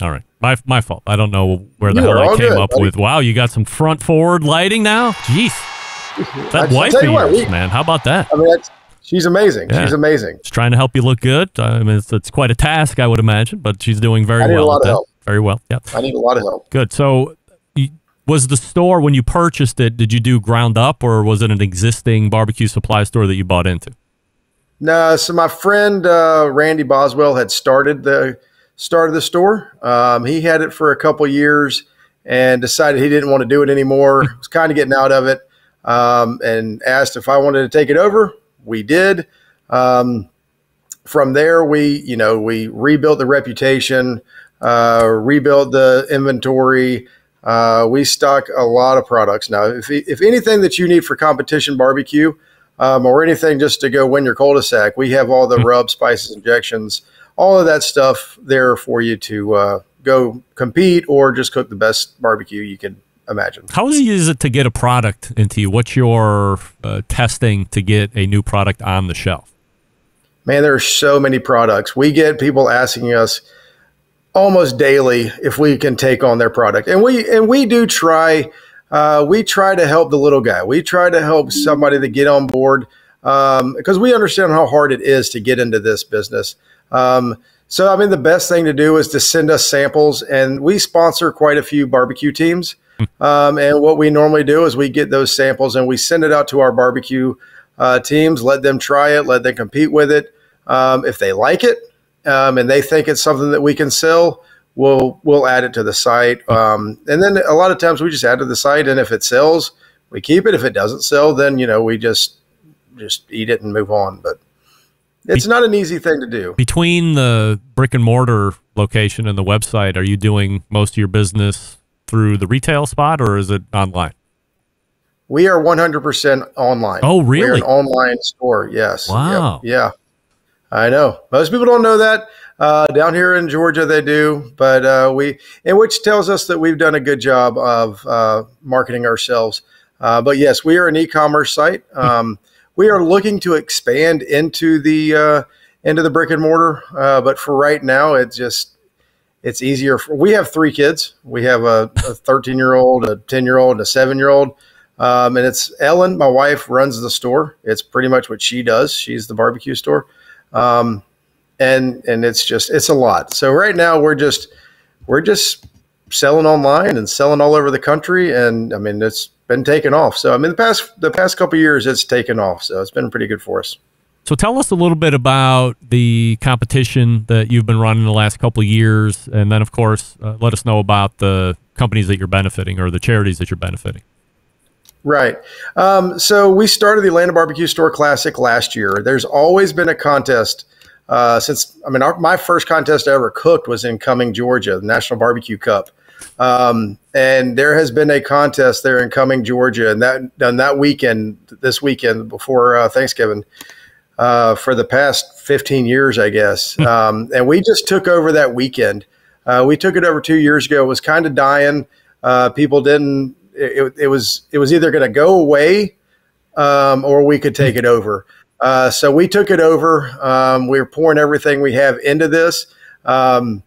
All right. My fault. I don't know where the hell I came up with. Wow, you got some front forward lighting now? Jeez. That wife of yours, man. How about that? I mean, she's amazing. Yeah. She's amazing. She's trying to help you look good. I mean, it's quite a task, I would imagine, but she's doing very well. I need a lot of help. Very well. Yeah. I need a lot of help. Good. So was the store, when you purchased it, did you do ground up, or was it an existing barbecue supply store that you bought into? No, so my friend Randy Boswell had started the store. He had it for a couple years and decided he didn't want to do it anymore. Was kind of getting out of it, and asked if I wanted to take it over. We did. From there, we rebuilt the reputation, rebuilt the inventory. We stock a lot of products now. If anything that you need for competition barbecue, or anything just to go win your cul-de-sac, we have all the rubs, spices, injections, all of that stuff there for you to go compete or just cook the best barbecue you can imagine. How easy is it to get a product into you? What's your testing to get a new product on the shelf? Man, there are so many products. We get people asking us almost daily if we can take on their product, and we do try. We try to help the little guy. We try to help somebody to get on board because we understand how hard it is to get into this business. So, I mean, the best thing to do is to send us samples, and we sponsor quite a few barbecue teams. And what we normally do is we get those samples and we send it out to our barbecue teams, let them try it, let them compete with it. If they like it and they think it's something that we can sell, we'll add it to the site. And then a lot of times we just add to the site, and if it sells, we keep it. If it doesn't sell, then, we just eat it and move on. But it's not an easy thing to do. Between the brick and mortar location and the website, are you doing most of your business through the retail spot, or is it online? We are 100% online. Oh, really? We're an online store. Yes. Wow. Yep. Yeah. I know. Most people don't know that. Down here in Georgia, they do, but which tells us that we've done a good job of marketing ourselves. But yes, we are an e-commerce site. We are looking to expand into the brick and mortar, but for right now, it's easier. We have 3 kids. We have a 13-year-old, a 10-year-old, and a 7-year-old. And it's Ellen, my wife, runs the store. It's pretty much what she does. She's the barbecue store. And it's a lot. So right now we're just selling online and selling all over the country. And I mean, it's been taken off. So I mean, the past couple of years it's taken off. So it's been pretty good for us. So tell us a little bit about the competition that you've been running the last couple of years. And then of course, let us know about the companies that you're benefiting or the charities that you're benefiting. Right. So we started the Atlanta Barbecue Store Classic last year. There's always been a contest my first contest I ever cooked was in Cumming, Georgia, the National Barbecue Cup. And there has been a contest there in Cumming, Georgia, and this weekend before Thanksgiving, for the past 15 years, I guess. And we just took over that weekend. We took it over 2 years ago. It was kind of dying. People didn't. It was either going to go away or we could take it over. So we took it over. We were pouring everything we have into this, and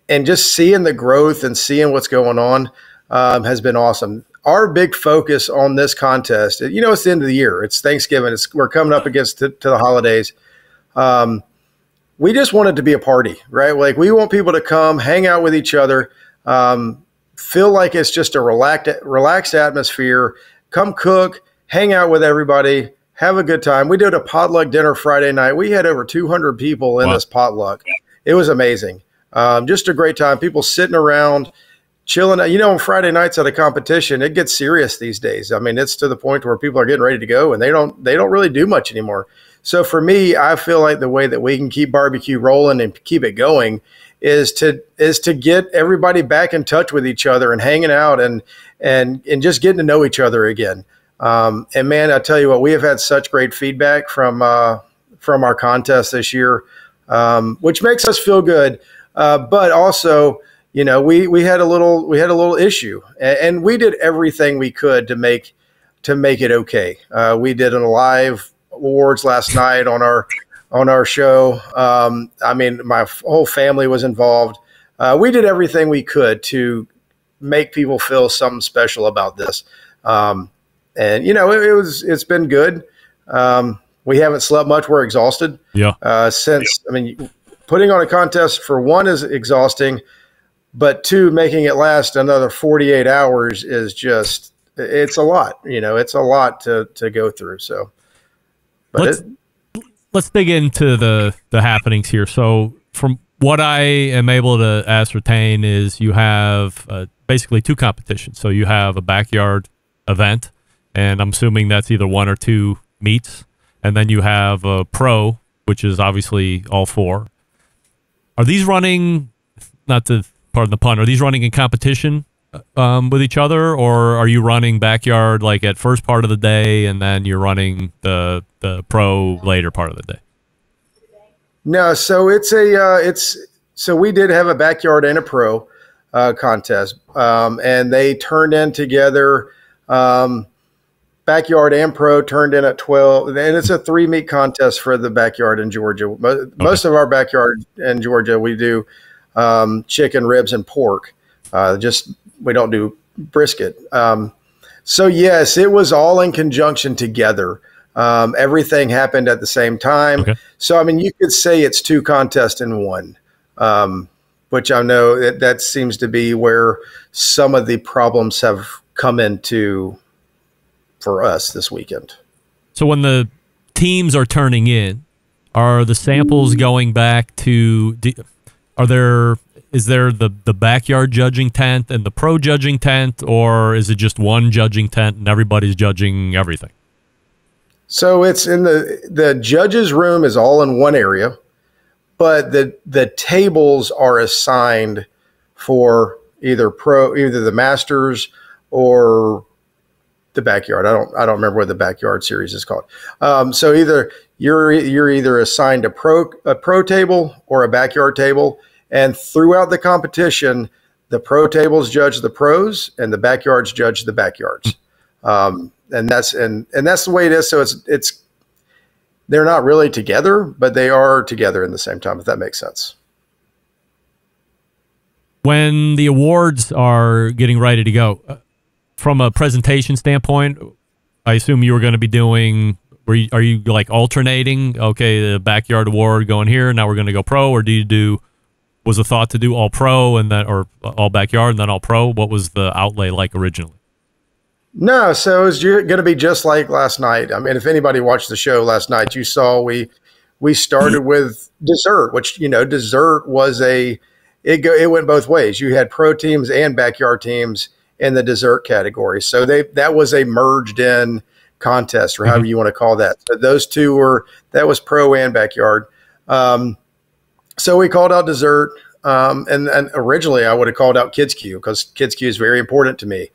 just seeing the growth and seeing what's going on has been awesome. Our big focus on this contest, it's the end of the year. It's Thanksgiving. We're coming up against to the holidays. We just want it to be a party, right? Like we want people to come, hang out with each other, feel like it's just a relaxed atmosphere. Come cook, hang out with everybody. Have a good time. We did a potluck dinner Friday night. We had over 200 people in this potluck. It was amazing. Just a great time. People sitting around, chilling. On Friday nights at a competition, it gets serious these days. I mean, it's to the point where people are getting ready to go, and they don't really do much anymore. So for me, I feel like the way that we can keep barbecue rolling and keep it going is to get everybody back in touch with each other and hanging out and just getting to know each other again. And man, I tell you what, we have had such great feedback from our contest this year, which makes us feel good. But also, we had a little issue, and we did everything we could to make it okay. We did a live awards last night on our show. My whole family was involved. We did everything we could to make people feel something special about this. And it's been good. We haven't slept much. We're exhausted. Yeah. Putting on a contest for one is exhausting, but two, making it last another 48 hours is it's a lot. It's a lot to go through. So, let's dig into the happenings here. So from what I am able to ascertain is you have basically two competitions. So you have a backyard event, and I'm assuming that's either one or two meets, and then you have a pro, which is obviously all four. Are these running, not to pardon the pun, are these running in competition with each other, or are you running backyard like at first part of the day and then you're running the pro later part of the day? No, so so we did have a backyard and a pro contest, and they turned in together. Backyard and pro turned in at 12, and it's a 3-meet contest for the backyard in Georgia. Most of our backyard in Georgia, we do chicken, ribs, and pork. We don't do brisket. So yes, it was all in conjunction together. Everything happened at the same time. Okay. So, I mean, you could say it's two contests in one, which I know that seems to be where some of the problems have come into for us this weekend. So when the teams are turning in, are the samples going back to, is there the backyard judging tent and the pro judging tent, or is it just one judging tent and everybody's judging everything? So it's in the judges' room is all in one area, but the tables are assigned for either the Masters or the backyard. I don't remember what the backyard series is called. So either you're either assigned a pro table or a backyard table, and throughout the competition, the pro tables judge the pros and the backyards judge the backyards. And that's the way it is. So it's they're not really together, but they are together in the same time, if that makes sense. When the awards are getting ready to go, from a presentation standpoint, I assume you were going to be doing, are you like alternating? Okay, the backyard award going here, now we're going to go pro, or was the thought to do all pro and then, or all backyard and then all pro? What was the outlay like originally? No, so it was going to be just like last night. I mean, if anybody watched the show last night, you saw we started with dessert, which, dessert was it went both ways. You had pro teams and backyard teams in the dessert category. So that was a merged in contest, or however you want to call that. So those two that was pro and backyard. So we called out dessert. And originally I would have called out Kids Q, because Kids Q is very important to me.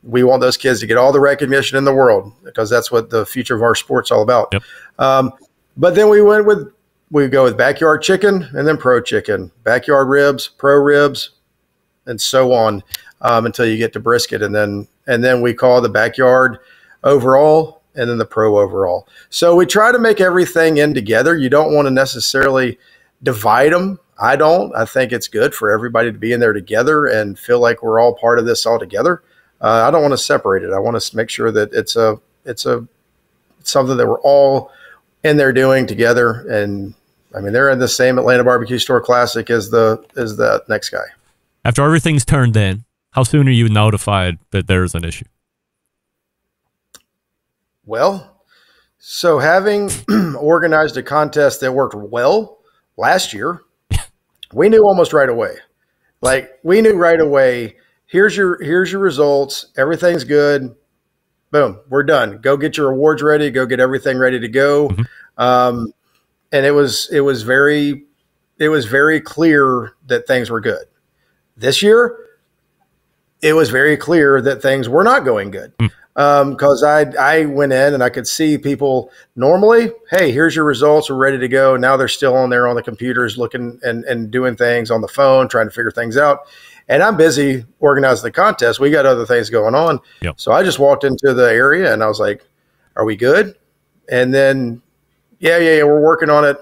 We want those kids to get all the recognition in the world, because that's what the future of our sport's all about. Yep. But then we go with backyard chicken and then pro chicken, backyard ribs, pro ribs, and so on, until you get to brisket. And then we call the backyard overall and then the pro overall. So we try to make everything in together. You don't want to necessarily divide them. I don't. I think it's good for everybody to be in there together and feel like we're all part of this all together. I don't want to separate it. I want to make sure that it's something that we're all in there doing together. And I mean, they're in the same Atlanta Barbecue Store Classic as the next guy. After everything's turned in, how soon are you notified that there's an issue? Well, so having organized a contest that worked well last year, we knew almost right away. Like, we knew right away, here's your results. Everything's good. Boom, we're done. Go get your awards ready. Go get everything ready to go. And it was very clear that things were good. This year, it was very clear that things were not going good. Because I went in and I could see people normally, hey, here's your results, we're ready to go. Now they're still on there on the computers looking and doing things on the phone, trying to figure things out. And I'm busy organizing the contest. We got other things going on. Yep. So I just walked into the area and I was like, are we good? And then, yeah, we're working on it.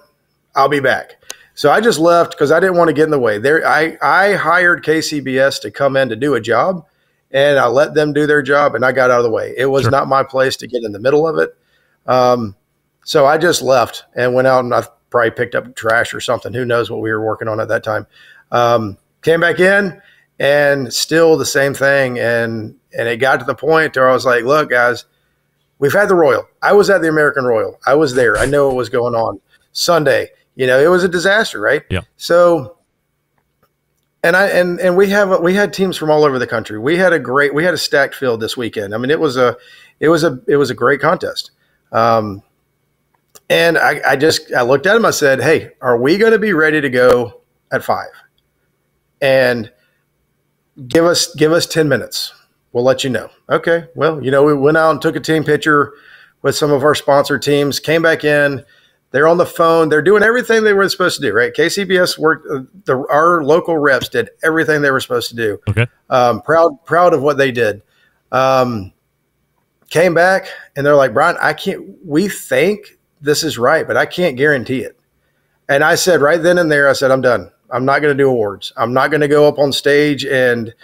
I'll be back. So I just left because I didn't want to get in the way. I hired KCBS to come in to do a job, and I let them do their job, and I got out of the way. It was not my place to get in the middle of it. So I just left and went out, and I probably picked up trash or something. Who knows what we were working on at that time. Came back in, and still the same thing. And it got to the point where I was like, look, guys, We've had the Royal. I was at the American Royal. I was there. I know what was going on. Sunday, it was a disaster, right? Yeah. So, and we had teams from all over the country. We had a stacked field this weekend. I mean, it was a great contest. And I looked at him. I said, "Hey, are we going to be ready to go at 5? And give us 10 minutes. We'll let you know." Okay. Well, we went out and took a team picture with some of our sponsor teams, came back in. They're on the phone. They're doing everything they were supposed to do, right? KCBS worked. Our local reps did everything they were supposed to do. Okay. Proud of what they did. Came back and they're like, "Brian, we think this is right, but I can't guarantee it." And I said right then and there, I said, "I'm done. I'm not going to do awards. I'm not going to go up on stage and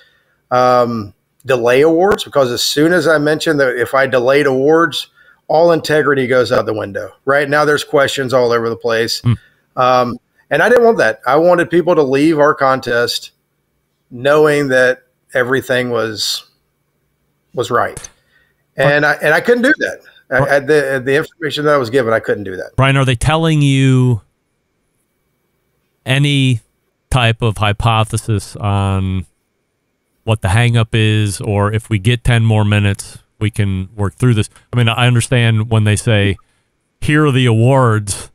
delay awards, because as soon as I mentioned that if I delayed awards, all integrity goes out the window. Right now, there's questions all over the place. And I didn't want that. I wanted people to leave our contest knowing that everything was right. And I couldn't do that. At the information that I was given, I couldn't do that. Brian, are they telling you any type of hypothesis on what the hang-up is, or if we get 10 more minutes, we can work through this? I mean, I understand when they say, "Here are the awards,"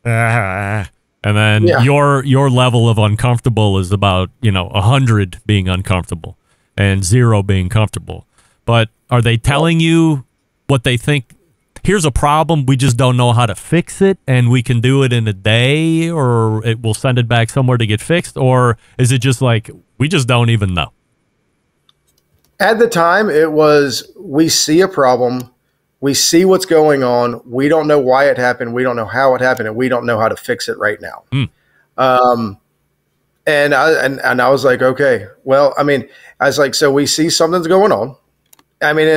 and then your level of uncomfortable is about 100 being uncomfortable and 0 being comfortable. But are they telling you what they think? Here's a problem, we just don't know how to fix it, and we can do it in a day, or we'll send it back somewhere to get fixed? Or is it just like, we just don't even know? At the time, it was, we see a problem, we see what's going on, we don't know why it happened, we don't know how it happened, and we don't know how to fix it right now. And I was like, okay, well, I mean, I was like, so we see something's going on. I mean,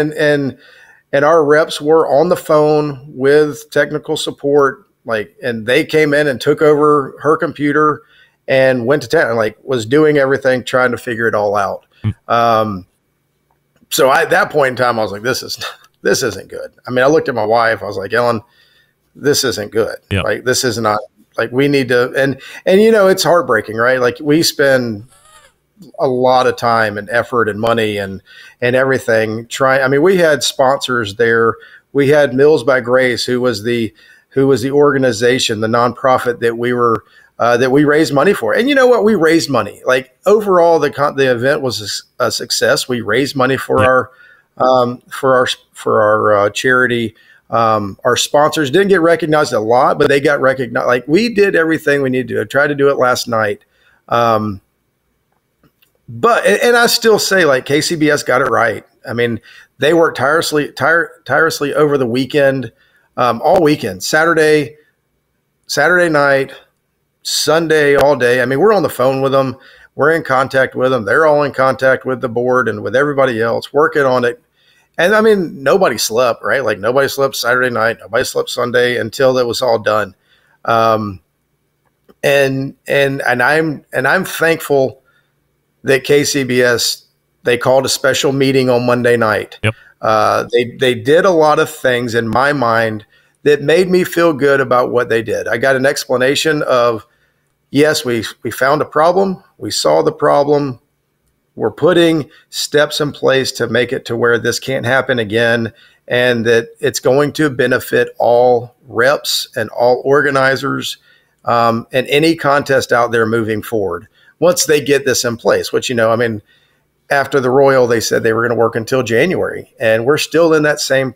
and our reps were on the phone with technical support, and they came in and took over her computer and went to town, was doing everything, trying to figure it all out. So at that point in time, I was like, this isn't good. I mean, I looked at my wife, I was like, "Ellen, this isn't good. Yeah. This is not, we need to," and it's heartbreaking, right? We spend a lot of time and effort and money and everything we had sponsors there. We had Mills by Grace, who was the organization, the nonprofit that we raised money for. And you know what? We raised money. Overall, the event was a success. We raised money for our charity. Our sponsors didn't get recognized a lot, but they got recognized. We did everything we needed to do. I tried to do it last night. But I still say KCBS got it right. I mean, they worked tirelessly over the weekend, all weekend, Saturday night, Sunday, all day. I mean, we're on the phone with them. We're in contact with them. They're all in contact with the board and with everybody else working on it. And I mean, nobody slept, right? Nobody slept Saturday night. Nobody slept Sunday until it was all done. And I'm thankful that KCBS, they called a special meeting on Monday night. Yep. They did a lot of things in my mind that made me feel good about what they did. I got an explanation of, yes, we found a problem. We saw the problem. We're putting steps in place to make it to where this can't happen again, and that it's going to benefit all reps and all organizers and any contest out there moving forward. Once they get this in place, which, after the Royal, they said they were going to work until January, and we're still in that same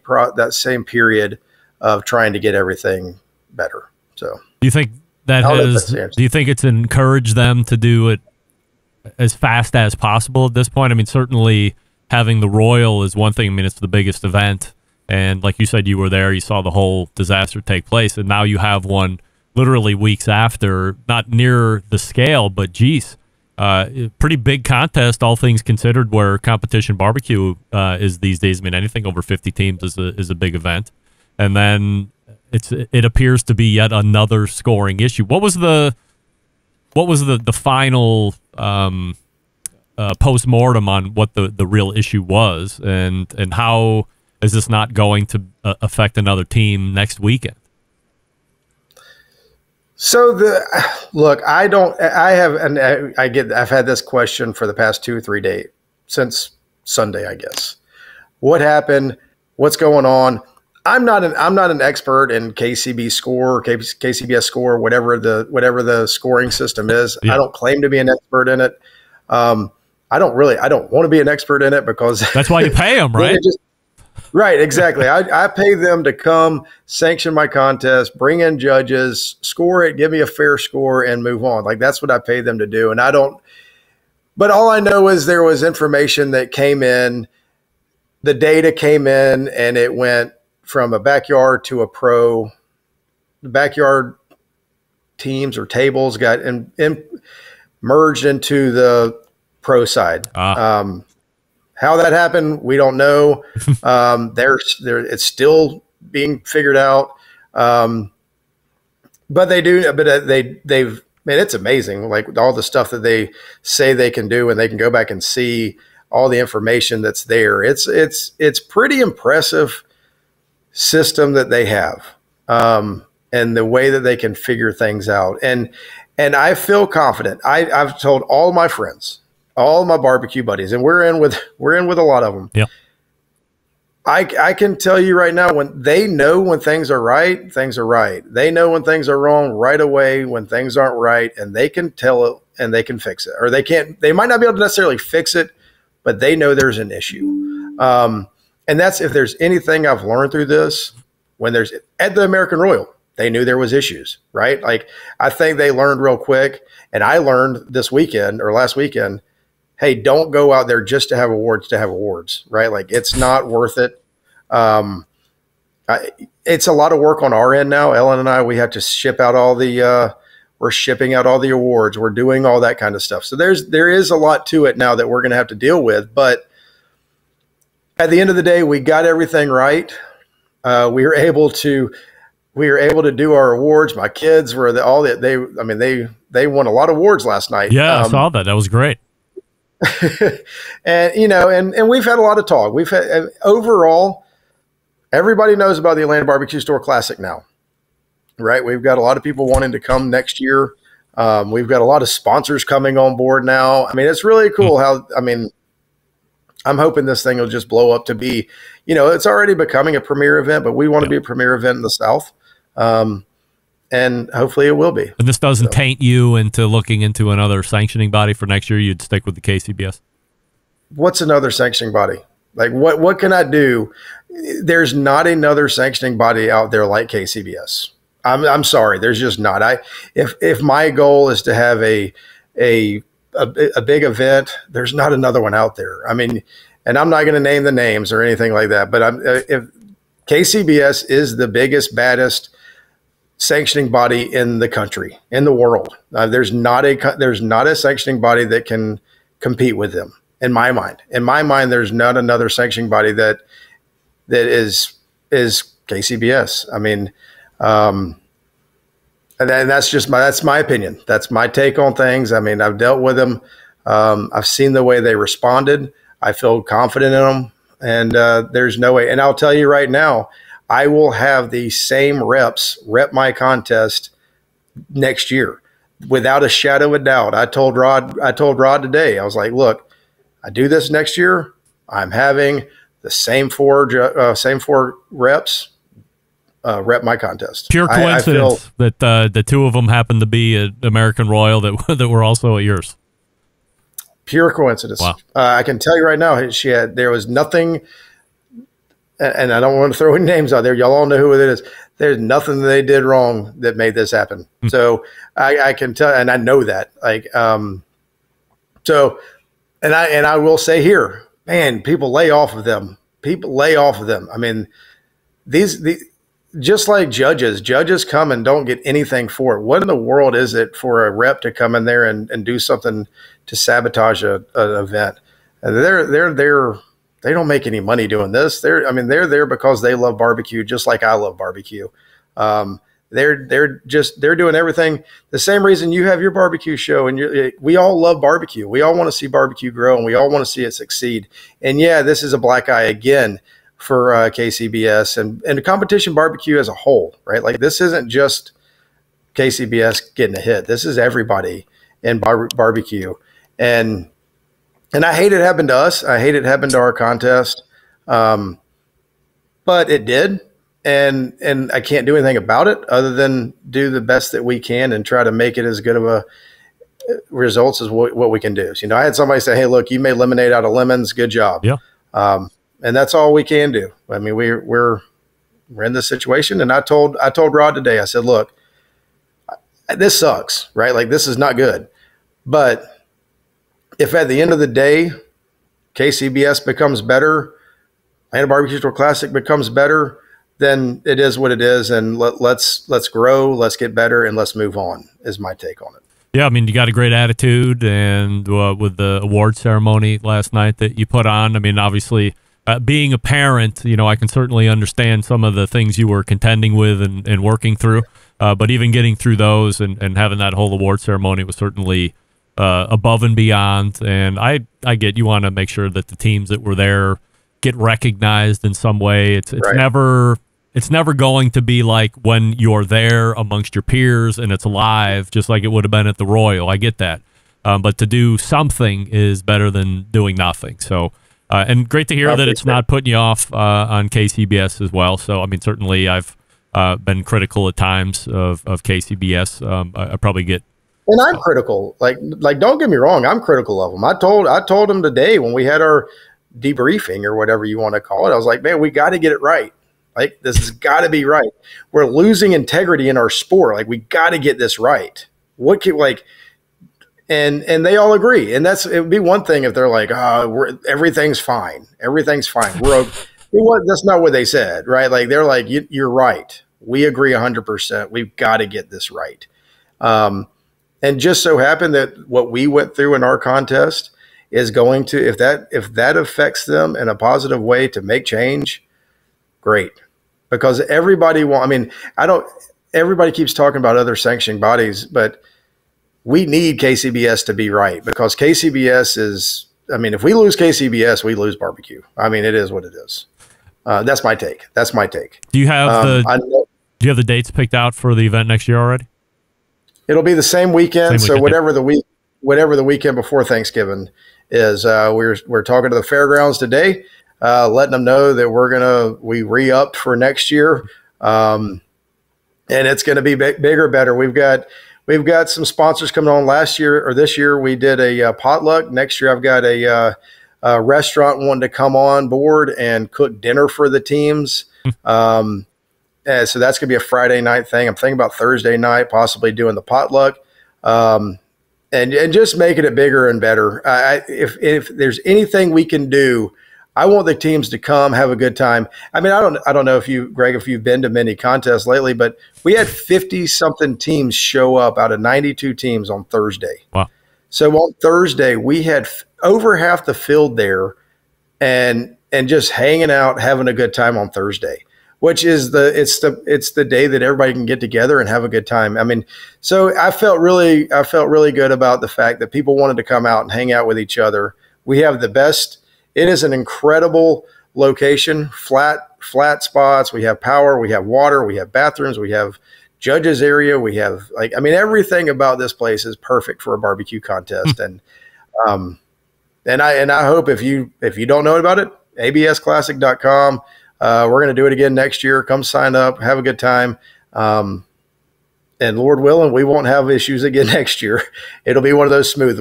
period of trying to get everything better. So, do you think do you think it's encouraged them to do it as fast as possible at this point? I mean, certainly having the Royal is one thing. I mean, it's the biggest event, and like you said, you were there, you saw the whole disaster take place, and now you have one literally weeks after, not near the scale, but geez, pretty big contest, all things considered, where competition barbecue is these days. I mean, anything over 50 teams is a big event. And then it appears to be yet another scoring issue. What was the final post-mortem on what the real issue was, and how Is this not going to affect another team next weekend? So I've had this question for the past 2 or 3 days since Sunday, I guess. What happened? What's going on? I'm not an expert in KCBS score, whatever the scoring system is. Yeah. I don't claim to be an expert in it. I don't want to be an expert in it because that's why you pay them, right? Right, exactly. I pay them to come sanction my contest, bring in judges, score it, give me a fair score, and move on. Like, that's what I pay them to do. And but all I know is there was information that came in, the data came in, and it went from a backyard to a pro. The backyard teams or tables got merged into the pro side. How that happened, we don't know. It's still being figured out. But they've man, it's amazing. Like all the stuff that they say they can do, and they can go back and see all the information that's there. It's pretty impressive system that they have, and the way that they can figure things out. And I feel confident. I've told all my friends, all my barbecue buddies, and we're in with a lot of them. Yeah. I can tell you right now, when they know when things are right, things are right. They know when things are wrong right away when things aren't right, and they can tell it and they can fix it. Or they might not be able to necessarily fix it, but they know there's an issue. And that's, if there's anything I've learned through this, when there's at the American Royal, they knew there was issues, right? Like, I think they learned real quick, and I learned this weekend or last weekend, hey, don't go out there just to have awards, right? Like, it's not worth it. It's a lot of work on our end now. Ellen and I, we have to ship out we're shipping out all the awards. We're doing all that kind of stuff. So there is a lot to it now that we're going to have to deal with. But at the end of the day, we got everything right. We were able to do our awards. My kids were they won a lot of awards last night. Yeah, I saw that. That was great. and we've had a lot of talk. We've had overall, everybody knows about the Atlanta Barbecue Store Classic now, right? We've got a lot of people wanting to come next year. We've got a lot of sponsors coming on board now. I mean, it's really cool I'm hoping this thing will just blow up to be, it's already becoming a premier event, but we want to be a premier event in the South. And hopefully it will be. And this doesn't taint you into looking into another sanctioning body for next year. You'd stick with the KCBS. What's another sanctioning body? Like, what can I do? There's not another sanctioning body out there like KCBS. I'm sorry, there's just not. If my goal is to have a big event, there's not another one out there. I mean, and I'm not going to name the names or anything like that, but if KCBS is the biggest, baddest sanctioning body in the country, in the world. There's not a sanctioning body that can compete with them. In my mind, there's not another sanctioning body that is KCBS. I mean, and that's my opinion. That's my take on things. I mean, I've dealt with them. I've seen the way they responded. I feel confident in them, and there's no way. And I'll tell you right now, I will have the same reps rep my contest next year without a shadow of doubt. I told Rod today, I was like, look, I do this next year, I'm having the same four reps rep my contest. Pure coincidence that the two of them happened to be at American Royal that were also at yours. Pure coincidence. Wow. I can tell you right now, there was nothing. And I don't want to throw any names out there. Y'all all know who it is. There's nothing that they did wrong that made this happen. Mm-hmm. So I can tell, and I know that. And I will say here, man, people lay off of them. I mean, just like judges come and don't get anything for it. What in the world is it for a rep to come in there and do something to sabotage an event? They don't make any money doing this. They're there because they love barbecue, just like I love barbecue. They're doing everything the same reason you have your barbecue show, and we all love barbecue. We all want to see barbecue grow, and we all want to see it succeed. And yeah, this is a black eye again for KCBS and the competition barbecue as a whole, right? Like this isn't just KCBS getting a hit. This is everybody in barbecue. And I hate it happened to us. I hate it happened to our contest. But it did. And I can't do anything about it other than do the best that we can and try to make it as good of a results as what we can do. So, I had somebody say, hey, look, you made lemonade out of lemons. Good job. Yeah. And that's all we can do. I mean, we're in this situation. And I told Rod today, I said, look, this sucks, right? Like this is not good. But if at the end of the day, KCBS becomes better, and Barbecue Store Classic becomes better, then it is what it is. And let's grow, let's get better, and let's move on is my take on it. Yeah, I mean, you got a great attitude, and with the award ceremony last night that you put on, I mean, obviously, being a parent, I can certainly understand some of the things you were contending with and working through, but even getting through those and having that whole award ceremony was certainly above and beyond, and I get you want to make sure that the teams that were there get recognized in some way. It's right. It's never going to be like when you're there amongst your peers and it's live, just like it would have been at the Royal. I get that. But to do something is better than doing nothing. So, and great to hear that it's not putting you off on KCBS as well. So, I mean, certainly I've been critical at times of KCBS. I probably get. And I'm critical. Like, don't get me wrong. I'm critical of them. I told them today when we had our debriefing or whatever you want to call it, I was like, man, we got to get it right. Like, this has got to be right. We're losing integrity in our sport. Like, we got to get this right. And they all agree. And it would be one thing if they're like, everything's fine. Everything's fine. That's not what they said, right? Like, they're like, you're right. We agree 100%. We've got to get this right. And just so happened that what we went through in our contest is going to, if that affects them in a positive way to make change, great. Because everybody everybody keeps talking about other sanctioning bodies, but we need KCBS to be right, because KCBS is, if we lose KCBS, we lose barbecue. I mean, it is what it is. That's my take. Do you have do you have the dates picked out for the event next year already? It'll be the same weekend. So whatever the weekend before Thanksgiving is, we're talking to the fairgrounds today, letting them know that we re-upped for next year. And it's going to be bigger, better. We've got some sponsors coming on. This year we did a potluck. Next year I've got a restaurant wanting to come on board and cook dinner for the teams. And so that's going to be a Friday night thing. I'm thinking about Thursday night, possibly doing the potluck, and just making it bigger and better. If there's anything we can do, I want the teams to come, have a good time. I mean, I don't know if you've been to many contests lately, but we had 50 something teams show up out of 92 teams on Thursday. Wow. So on Thursday, we had over half the field there and just hanging out, having a good time on Thursday, which is it's the day that everybody can get together and have a good time. I mean, so I felt really good about the fact that people wanted to come out and hang out with each other. We have the best. It is an incredible location, flat spots. We have power, we have water, we have bathrooms, we have judges area. We have everything about this place is perfect for a barbecue contest. And I hope if you don't know about it, absclassic.com. We're going to do it again next year. Come sign up, have a good time. And Lord willing, we won't have issues again next year. It'll be one of those smooth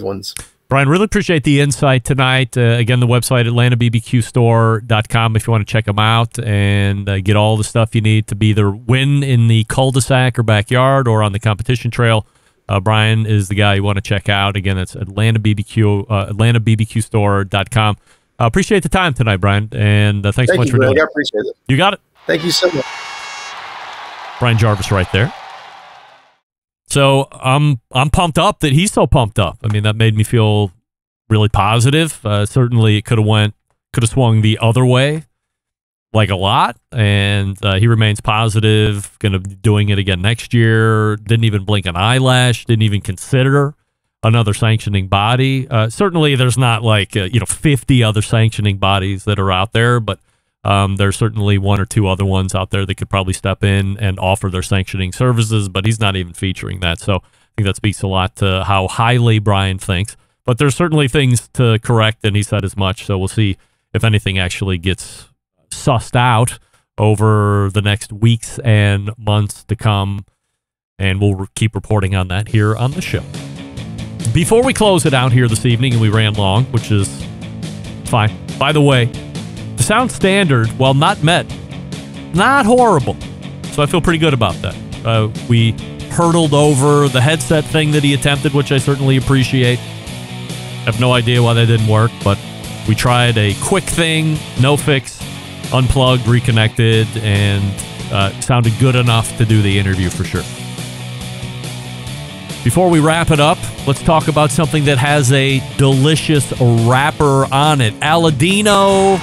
ones. Brian, really appreciate the insight tonight. Again, the website, atlantabbqstore.com, if you want to check them out and get all the stuff you need to be either win in the cul-de-sac or backyard or on the competition trail. Brian is the guy you want to check out. Again, that's atlantabbqstore.com. Appreciate the time tonight, Brian, and thanks so much for doing it. I appreciate it. You got it. Thank you so much. Brian Jarvis right there. So I'm pumped up that he's so pumped up. I mean, that made me feel really positive. Certainly, it could have swung the other way, like a lot. And he remains positive. Going to be doing it again next year. Didn't even blink an eyelash. Didn't even consider another sanctioning body. Certainly, there's not like 50 other sanctioning bodies that are out there, but there's certainly one or two other ones out there that could probably step in and offer their sanctioning services, but he's not even featuring that. So I think that speaks a lot to how highly Brian thinks. But there's certainly things to correct, and he said as much. So we'll see if anything actually gets sussed out over the next weeks and months to come, and we'll keep reporting on that here on the show. Before we close it out here this evening, and we ran long, which is fine. By the way, the sound standard, while not met, not horrible. So I feel pretty good about that. We hurdled over the headset thing that he attempted, which I certainly appreciate. I have no idea why that didn't work, but we tried a quick thing, no fix, unplugged, reconnected, and sounded good enough to do the interview for sure. Before we wrap it up, let's talk about something that has a delicious wrapper on it. Aladino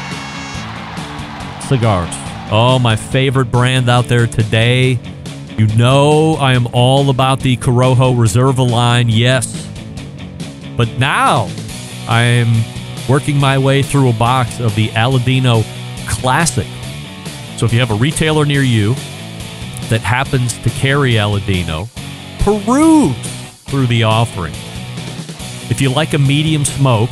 cigars. Oh, my favorite brand out there today. You know I am all about the Corojo Reserva line, yes. But now I'm working my way through a box of the Aladino Classic. So if you have a retailer near you that happens to carry Aladino, peruse through the offering. If you like a medium smoke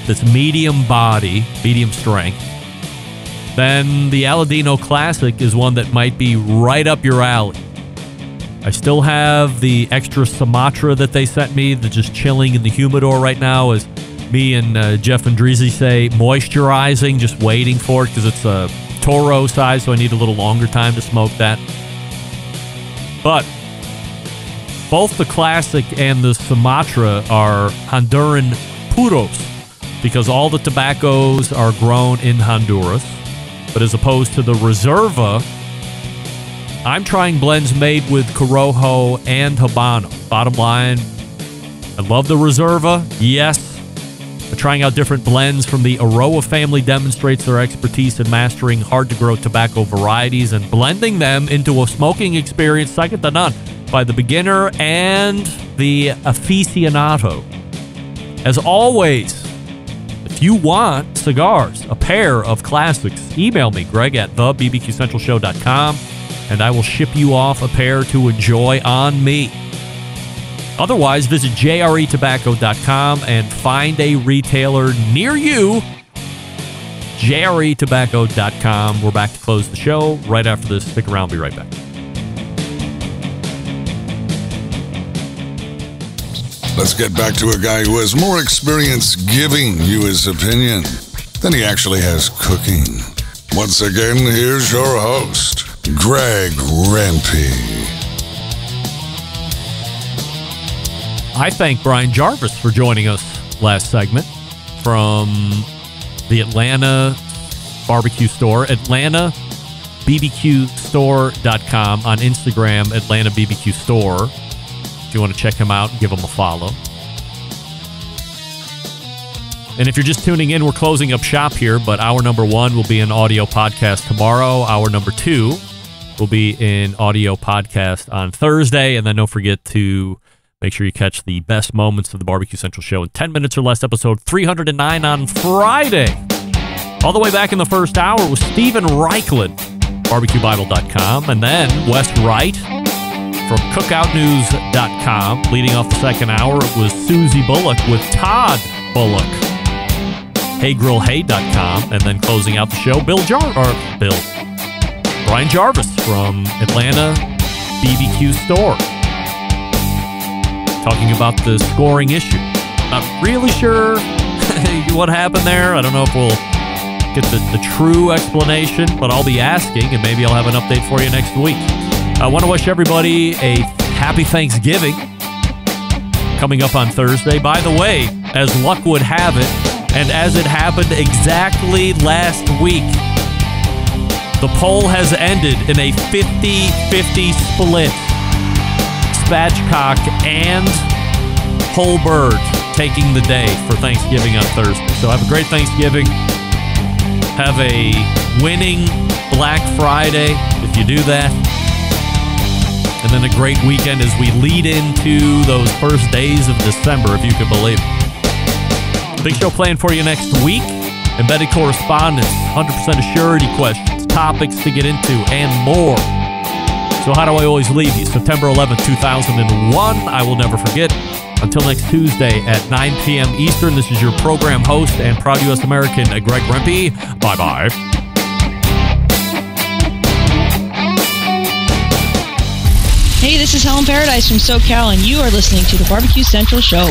that's medium body, medium strength, then the Aladino Classic is one that might be right up your alley. I still have the extra Sumatra that they sent me that's just chilling in the humidor right now, as me and Jeff and Dreezy say, moisturizing, just waiting for it because it's a Toro size, so I need a little longer time to smoke that. But both the Classic and the Sumatra are Honduran puros because all the tobaccos are grown in Honduras. But as opposed to the Reserva, I'm trying blends made with Corojo and Habano. Bottom line, I love the Reserva, yes. But trying out different blends from the Aroa family demonstrates their expertise in mastering hard-to-grow tobacco varieties and blending them into a smoking experience second to none by the beginner and the aficionado. As always, if you want cigars, a pair of classics, email me, Greg at thebbqcentralshow.com, and I will ship you off a pair to enjoy on me. Otherwise, visit jretobacco.com and find a retailer near you. jretobacco.com. We're back to close the show right after this. Stick around. Be right back. Let's get back to a guy who has more experience giving you his opinion than he actually has cooking. Once again, here's your host, Greg Rempe. I thank Brian Jarvis for joining us last segment from the Atlanta barbecue store, AtlantaBBQstore.com, on Instagram, Atlanta BBQ Store. If you want to check him out, give him a follow. And if you're just tuning in, we're closing up shop here, but hour number 1 will be an audio podcast tomorrow. Hour number 2 will be an audio podcast on Thursday. And then don't forget to make sure you catch the best moments of the Barbecue Central Show in 10 minutes or less, episode 309 on Friday. All the way back in the first hour was Stephen Reichland, barbecuebible.com, and then Wes Wright from cookoutnews.com. Leading off the second hour, it was Susie Bullock with Todd Bullock, HeyGrillHey.com, and then closing out the show, Brian Jarvis from Atlanta BBQ Store, talking about the scoring issue. Not really sure what happened there. I don't know if we'll get the true explanation, but I'll be asking, and maybe I'll have an update for you next week. I want to wish everybody a happy Thanksgiving coming up on Thursday. By the way, as luck would have it, and as it happened exactly last week, the poll has ended in a 50-50 split. Spatchcock and whole bird taking the day for Thanksgiving on Thursday. So have a great Thanksgiving. Have a winning Black Friday if you do that. And then a great weekend as we lead into those first days of December, if you can believe it. Big show planned for you next week. Embedded correspondence, 100% assurity questions, topics to get into, and more. So how do I always leave you? September 11th, 2001. I will never forget. Until next Tuesday at 9 p.m. Eastern, this is your program host and proud U.S. American, Greg Rempe. Bye-bye. Hey, this is Helen Paradise from SoCal, and you are listening to the Barbecue Central Show.